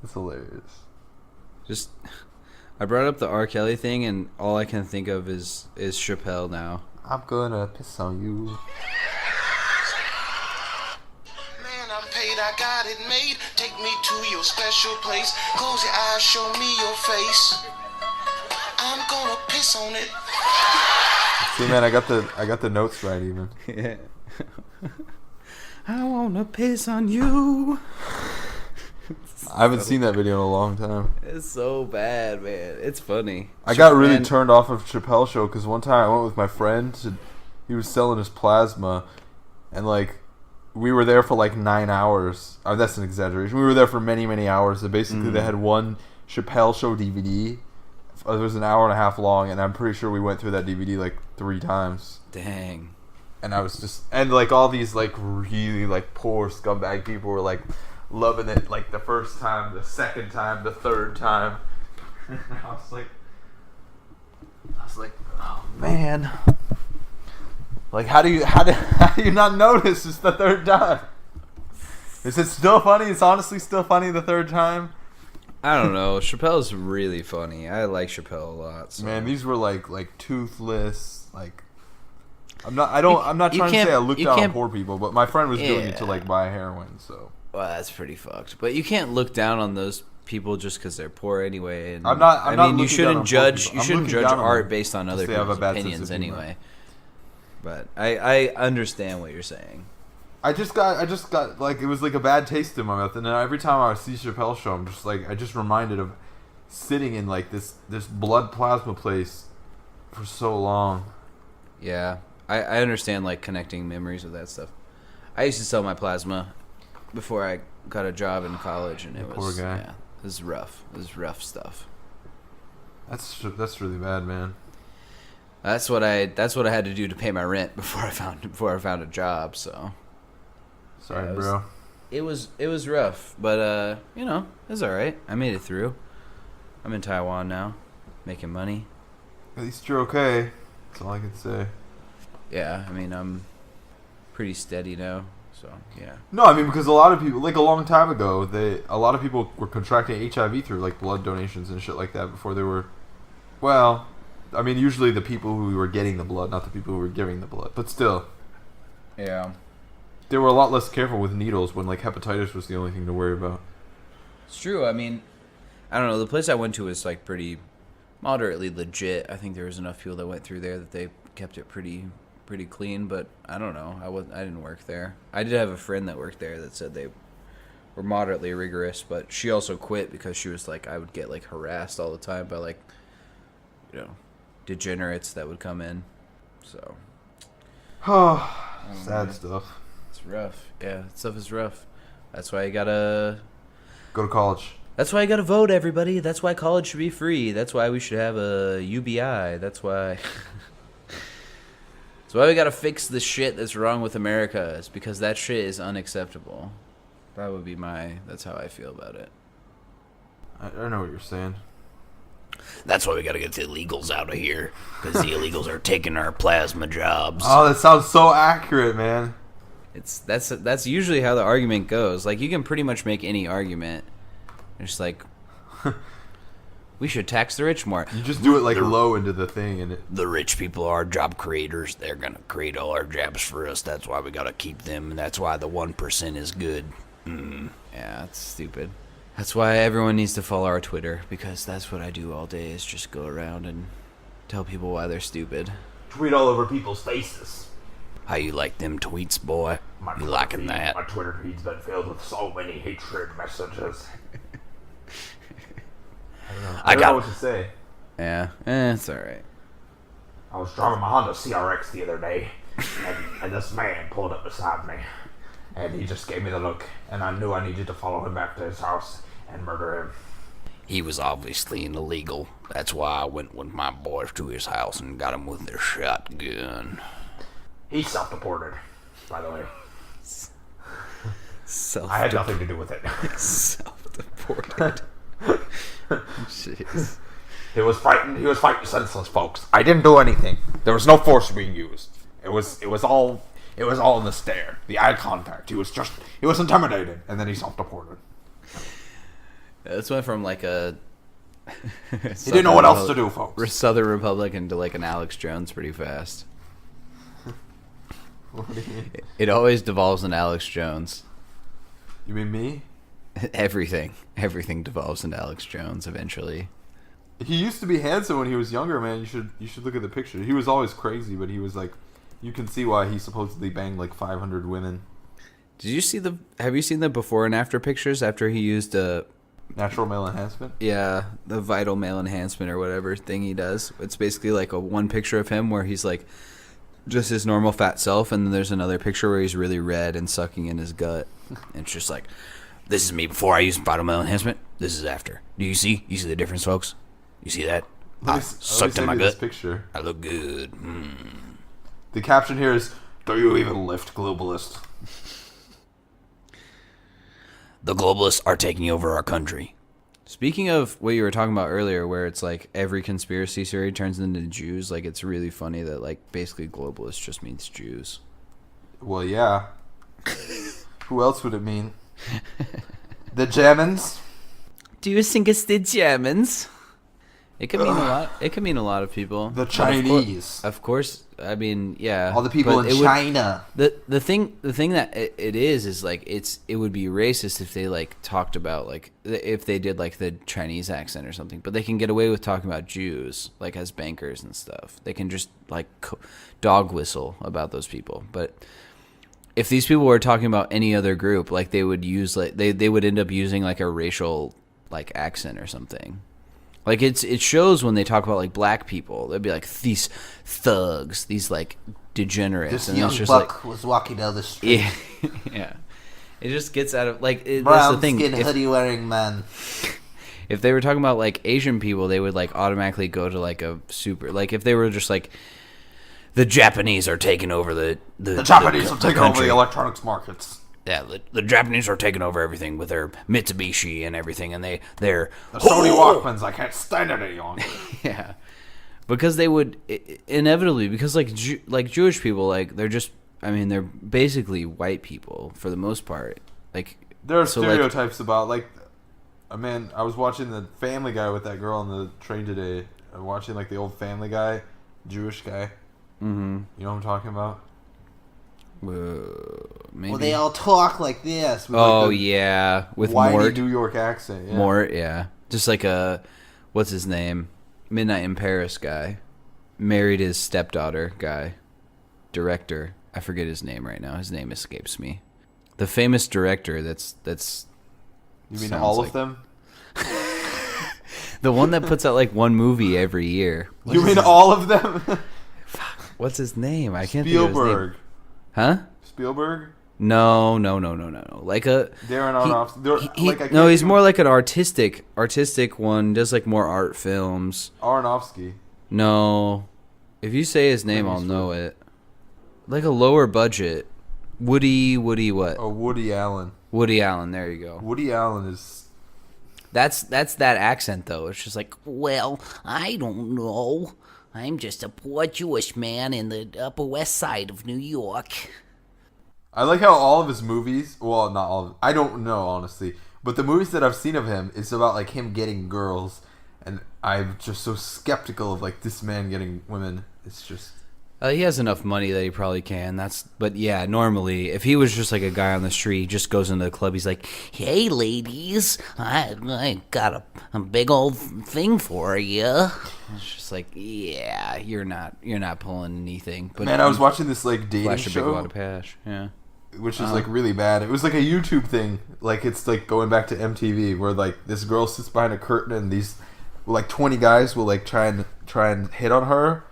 B: It's hilarious.
C: I brought up the R. Kelly thing, and all I can think of is Chappelle now.
B: I'm gonna piss on you.
G: I got it made. Take me to your special place. Close your eyes, show me your face. I'm gonna piss on it.
B: See, man, I got the notes right even.
C: Yeah. I wanna piss on you.
B: I haven't seen that video in a long time.
C: It's so bad, man. It's funny.
B: I got really turned off of Chappelle show because one time I went with my friend. He was selling his plasma, and like. We were there for like 9 hours. Oh, that's an exaggeration. We were there for many, many hours. And basically, they had one Chappelle Show DVD. It was an hour and a half long, and I'm pretty sure we went through that DVD like 3 times.
C: Dang.
B: And I was just... And like all these like really like poor scumbag people were like loving it like the first time, the second time, the third time. I was like, oh man... Like, how do you not notice it's the third time? Is it still funny? It's honestly still funny the third time?
C: I don't know. Chappelle's really funny. I like Chappelle a lot. So.
B: Man, these were like toothless. Like, I'm not trying to say I looked down on poor people, but my friend was doing it to like buy heroin. So.
C: Well, that's pretty fucked. But you can't look down on those people just because they're poor anyway. And,
B: I mean,
C: you shouldn't judge. You shouldn't judge art based on other people's opinions anyway. But I understand what you're saying.
B: I just got like it was like a bad taste in my mouth, and then every time I see Chappelle show, I'm just like I just reminded of sitting in like this blood plasma place for so long.
C: Yeah, I understand like connecting memories with that stuff. I used to sell my plasma before I got a job in college, and it was yeah, it was rough. It was rough stuff.
B: That's really bad, man.
C: That's what I had to do to pay my rent before I found a job. So
B: sorry,
C: yeah,
B: bro.
C: It was rough, but you know, it was all right. I made it through. I'm in Taiwan now, making money.
B: At least you're okay. That's all I can say.
C: Yeah, I mean I'm pretty steady now. So yeah.
B: No, I mean because a lot of people, like a long time ago, a lot of people were contracting HIV through like blood donations and shit like that before they were, well. I mean, usually the people who were getting the blood, not the people who were giving the blood. But still.
C: Yeah.
B: They were a lot less careful with needles when, like, hepatitis was the only thing to worry about.
C: It's true. I mean, I don't know. The place I went to was, like, pretty
A: moderately legit. I think there was enough people that went through there that they kept it pretty clean. But I don't know. I didn't work there. I did have a friend that worked there that said they were moderately rigorous, but she also quit because she was like, I would get like harassed all the time by like, degenerates that would come in. So
B: Sad stuff.
A: it's rough. Yeah, stuff is rough. That's why you gotta
B: Go to college.
A: That's why you gotta vote, everybody. That's why college should be free. That's why we should have a UBI. That's why. That's why we gotta fix the shit that's wrong with America. It's because that shit is unacceptable. That would be that's how I feel about it.
B: I know what you're saying.
F: That's why we gotta get the illegals out of here, because the illegals are taking our plasma jobs.
B: Oh, that sounds so accurate, man.
A: That's usually how the argument goes. Like, you can pretty much make any argument. It's like, we should tax the rich more.
B: You just do it like low into the thing, and
F: The rich people are job creators. They're gonna create all our jobs for us. That's why we gotta keep them, and that's why the 1% is good.
A: Yeah, it's stupid. That's why everyone needs to follow our Twitter, because that's what I do all day is just go around and tell people why they're stupid.
E: Tweet all over people's faces.
F: How you like them tweets, boy? You liking that?
E: My Twitter feed's been filled with so many hatred messages.
B: I don't know what to say.
A: Yeah, it's alright.
E: I was driving my Honda CRX the other day, and this man pulled up beside me, and he just gave me the look, and I knew I needed to follow him back to his house and murder him.
F: He was obviously an illegal. That's why I went with my boys to his house and got him with their shotgun.
E: He's self-deported, by the way.
A: Self
E: I had nothing to do with it.
A: Self-deported. Jeez.
E: He was fighting senseless folks. I didn't do anything. There was no force being used. It was all in the stare, the eye contact. He was intimidated, and then he self-deported.
A: This went from like a
E: He didn't know what else to do, folks.
A: Southern Republican to like an Alex Jones pretty fast.
B: What do you mean?
A: It always devolves in Alex Jones.
B: You mean me?
A: Everything devolves into Alex Jones eventually.
B: He used to be handsome when he was younger, man. You should look at the picture. He was always crazy, but he was like, you can see why he supposedly banged like 500 women.
A: Have you seen the before and after pictures after he used
B: Natural male enhancement?
A: the vital male enhancement or whatever thing he does? It's basically like one picture of him where he's like just his normal fat self, and then there's another picture where he's really red and sucking in his gut. And it's just like,
F: This is me before I used vital male enhancement. This is after. Do you see? You see the difference, folks? You see that? I sucked in my gut.
B: Picture.
F: I look good.
B: The caption here is, "Do you even lift, globalist?"
F: The globalists are taking over our country.
A: speaking of what you were talking about earlier, where it's like every conspiracy theory turns into Jews, like it's really funny that like basically globalist just means Jews.
B: Well, yeah. Who else would it mean? The Germans?
A: Do you think it's the Germans? It could mean a lot. It could mean a lot of people.
B: The Chinese.
A: Of course. I mean, yeah.
B: All the people in China.
A: The thing that it is like it would be racist if they like talked about like if they did like the Chinese accent or something. But they can get away with talking about Jews like as bankers and stuff. They can just like dog whistle about those people. But if these people were talking about any other group, like they would use like they would end up using like a racial like accent or something. Like it shows when they talk about like black people, they'd be like these thugs, these like degenerates,
D: This
A: and
D: young
A: it's just
D: buck
A: like
D: was walking down the street.
A: yeah. It just gets out of like that's
D: Brown
A: the thing.
D: skin hoodie wearing man.
A: If they were talking about like Asian people, they would like automatically go to like a super like if they were just like
F: The Japanese are taking over the
E: Japanese have taken over
F: country.
E: the electronics markets.
F: Yeah, the Japanese are taking over everything with their Mitsubishi and everything, and they're
E: The Sony Walkmans, I can't stand it any longer.
A: yeah, because they would inevitably because like Jewish people like they're just I mean they're basically white people for the most part. Like
B: There are
A: so, like-
B: stereotypes about, like, man, I was watching the Family Guy with that girl on the train today. I'm watching, like, the old Family Guy, Jewish guy.
A: Mm-hmm.
B: You know what I'm talking about?
A: Maybe.
D: Well, they all talk like this.
B: With,
A: Oh
B: like, the
A: yeah, with
B: whiny
A: Mort.
B: New York accent. Yeah.
A: Mort, yeah, just like a what's his name?
C: Midnight in Paris guy married his stepdaughter guy, director. I forget his name right now. His name escapes me. The famous director that's
B: You mean
C: sounds
B: all
C: like-
B: of them?
C: the one that puts out like one movie every year.
B: You mean all of them?
C: What's his name? I can't think of his
B: Spielberg.
C: name. Huh?
B: Spielberg?
C: No. Like a
B: Darren Aronofsky.
C: no, he's more like an artistic one. Does like more art films.
B: Aronofsky.
C: No, if you say his name, I'll know it. Like a lower budget. Woody what?
B: Oh, Woody Allen.
C: Woody Allen. There you go.
B: Woody Allen is.
C: That's that accent though. It's just like,
H: Well, I don't know. I'm just a poor Jewish man in the Upper West Side of New York.
B: I like how all of his movies. Well, not all. I don't know honestly, but the movies that I've seen of him, it's about like him getting girls, and I'm just so skeptical of like this man getting women. It's just.
C: he has enough money that he probably can. But yeah, normally if he was just like a guy on the street, he just goes into the club. He's like,
H: Hey, ladies, I got a big old thing for you.
C: it's just like, yeah, you're not pulling anything. But
B: Man, I was watching this like dating
C: flash a big wad
B: show,
C: of cash. Yeah.
B: which is like really bad. It was like a YouTube thing. Like it's like going back to MTV, where like this girl sits behind a curtain and these like 20 guys will like try and hit on her.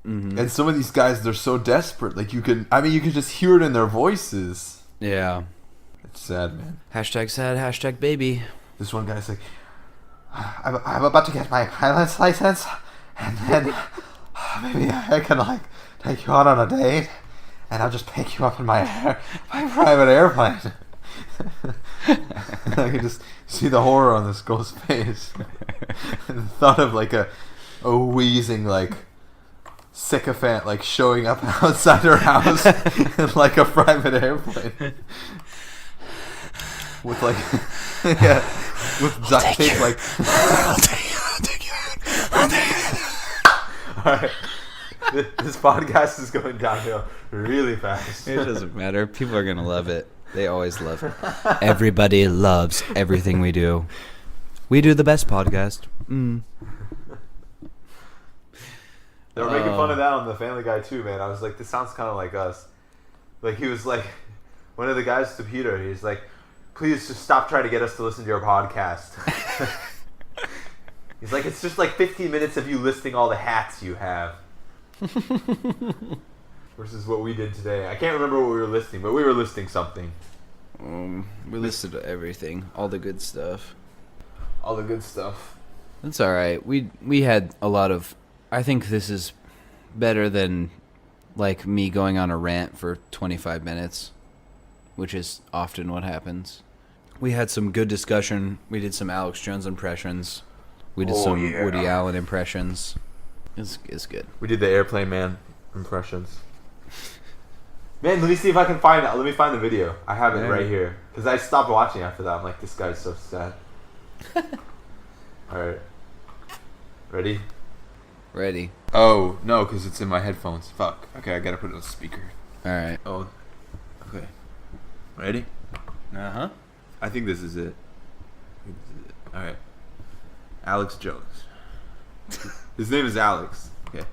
B: Mm-hmm. And some of these guys, they're so desperate. Like you can just hear it in their voices.
C: Yeah.
B: It's sad, man.
C: Hashtag sad. Hashtag baby.
B: This one guy's like, I'm about to get my pilot's license, and then maybe I can like take you out on a date, and I'll just pick you up in my private airplane. I can just see the horror on this girl's face. And thought of like a wheezing like sycophant like showing up outside her house in like a private airplane with like yeah, with duct tape like.
F: I'll take you out.
B: Alright. This podcast is going downhill really fast.
C: It doesn't matter. People are gonna love it. They always love it. Everybody loves everything we do. We do the best podcast.
B: They were making fun of that on the Family Guy too, man. I was like, this sounds kind of like us. Like he was like, one of the guys to Peter, he's like, please just stop trying to get us to listen to your podcast. He's like, it's just like 15 minutes of you listing all the hats you have. Versus what we did today. I can't remember what we were listing, but we were listing something.
C: We listed everything, all the good stuff.
B: All the good stuff.
C: That's all right. We had a lot of. I think this is better than like me going on a rant for 25 minutes, which is often what happens. We had some good discussion. We did some Alex Jones impressions. We did some Woody Allen impressions. It's good.
B: We did the Airplane Man impressions. Man, let me see if I can find it. Let me find the video. I have it right here. Because I stopped watching after that. I'm like, this guy's so sad. Alright. Ready?
C: Ready.
B: Oh, no, because it's in my headphones. Fuck. Okay, I gotta put it on speaker.
C: All right.
B: Oh. Okay. Ready?
C: Uh-huh.
B: I think this is it. Alright. Alex Jones. His name is Alex. Okay.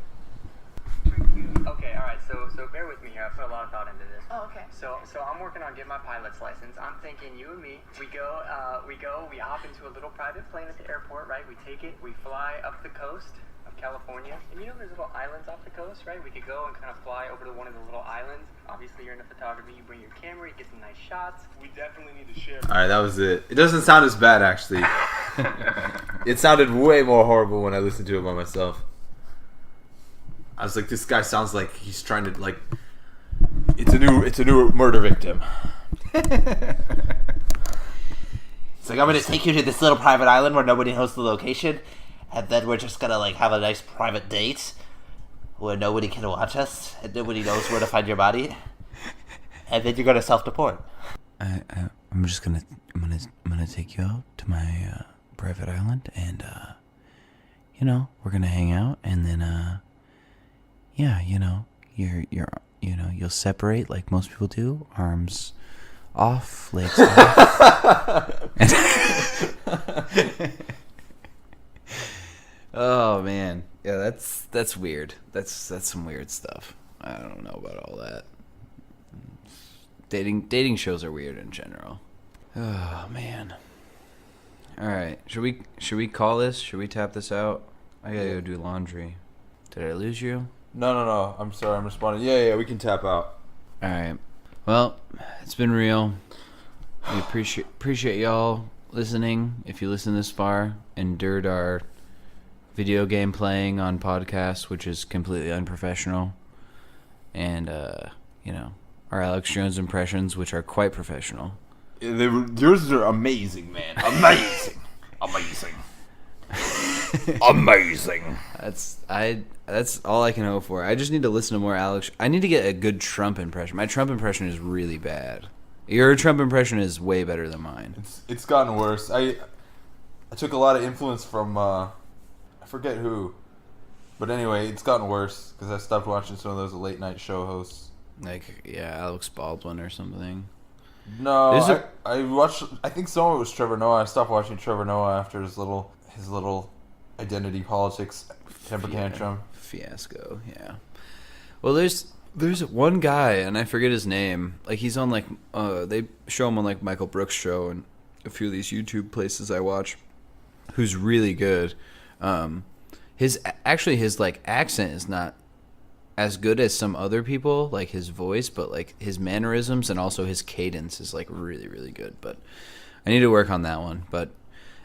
I: Okay, alright, so bear with me here. I put a lot of thought into this.
J: Oh, okay.
I: So I'm working on getting my pilot's license. I'm thinking you and me, we hop into a little private plane at the airport, right? We take it, we fly up the coast of California. And you know there's little islands off the coast, right? We could go and kind of fly over to one of the little islands. Obviously, you're into photography. You bring your camera, you get some nice shots. We definitely need to share.
B: Alright, that was it. It doesn't sound as bad, actually. It sounded way more horrible when I listened to it by myself. I was like, this guy sounds like he's trying to like. It's a new murder victim.
D: It's like, I'm gonna take you to this little private island where nobody knows the location, and then we're just gonna like have a nice private date where nobody can watch us and nobody knows where to find your body, and then you're gonna self-deport.
A: I'm gonna take you out to my private island, and we're gonna hang out, and then you'll separate like most people do, arms off, legs off.
C: Oh man, yeah, that's weird. That's some weird stuff. I don't know about all that. Dating shows are weird in general. Oh man. All right, should we call this? Should we tap this out? I gotta go do laundry. Did I lose you?
B: No. I'm sorry. I'm responding. Yeah. We can tap out.
C: All right. Well, it's been real. We appreciate y'all listening. If you listen this far, endured our video game playing on podcasts, which is completely unprofessional, and our Alex Jones impressions, which are quite professional.
B: Yours are amazing, man.
E: Amazing. Amazing.
C: That's all I can hope for. I just need to listen to more Alex. I need to get a good Trump impression. My Trump impression is really bad. Your Trump impression is way better than mine.
B: It's gotten worse. I took a lot of influence from I forget who, but anyway, it's gotten worse because I stopped watching some of those late night show hosts.
C: Alex Baldwin or something.
B: No, I watched. I think some of it was Trevor Noah. I stopped watching Trevor Noah after his little identity politics temper tantrum
C: fiasco. Yeah. Well, there's one guy, and I forget his name. Like he's on they show him on like Michael Brooks' show and a few of these YouTube places I watch. Who's really good. His like accent is not as good as some other people, like his voice, but like his mannerisms and also his cadence is like really, really good. But I need to work on that one. But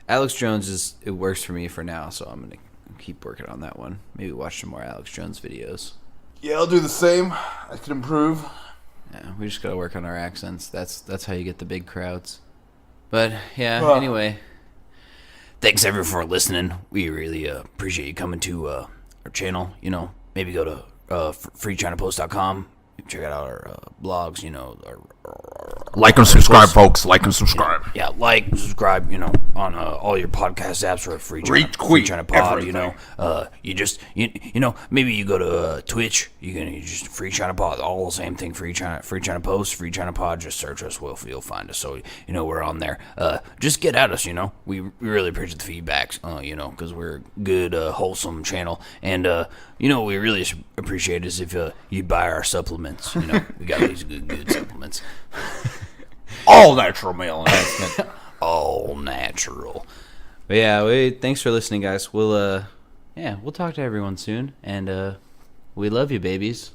C: Alex Jones it works for me for now, so I'm gonna keep working on that one. Maybe watch some more Alex Jones videos.
B: Yeah, I'll do the same. I could improve.
C: Yeah, we just gotta work on our accents. That's how you get the big crowds. But yeah, anyway.
F: Thanks everyone for listening. We really appreciate you coming to our channel. Maybe go to FreeChinaPost.com. Check out our blogs.
E: Like and subscribe, folks. Like and subscribe.
F: Yeah, like, subscribe. On all your podcast apps for Free China Pod.
E: Everything.
F: You just maybe you go to Twitch. You just Free China Pod. All the same thing. Free China Post, Free China Pod. Just search us. You'll find us. So we're on there. Just get at us. We really appreciate the feedbacks. Because we're a good, wholesome channel. And what we really appreciate is if you buy our supplements. We got these good supplements.
E: All natural male enhancement.
F: All natural.
C: But yeah, thanks for listening, guys. We'll talk to everyone soon, and we love you, babies.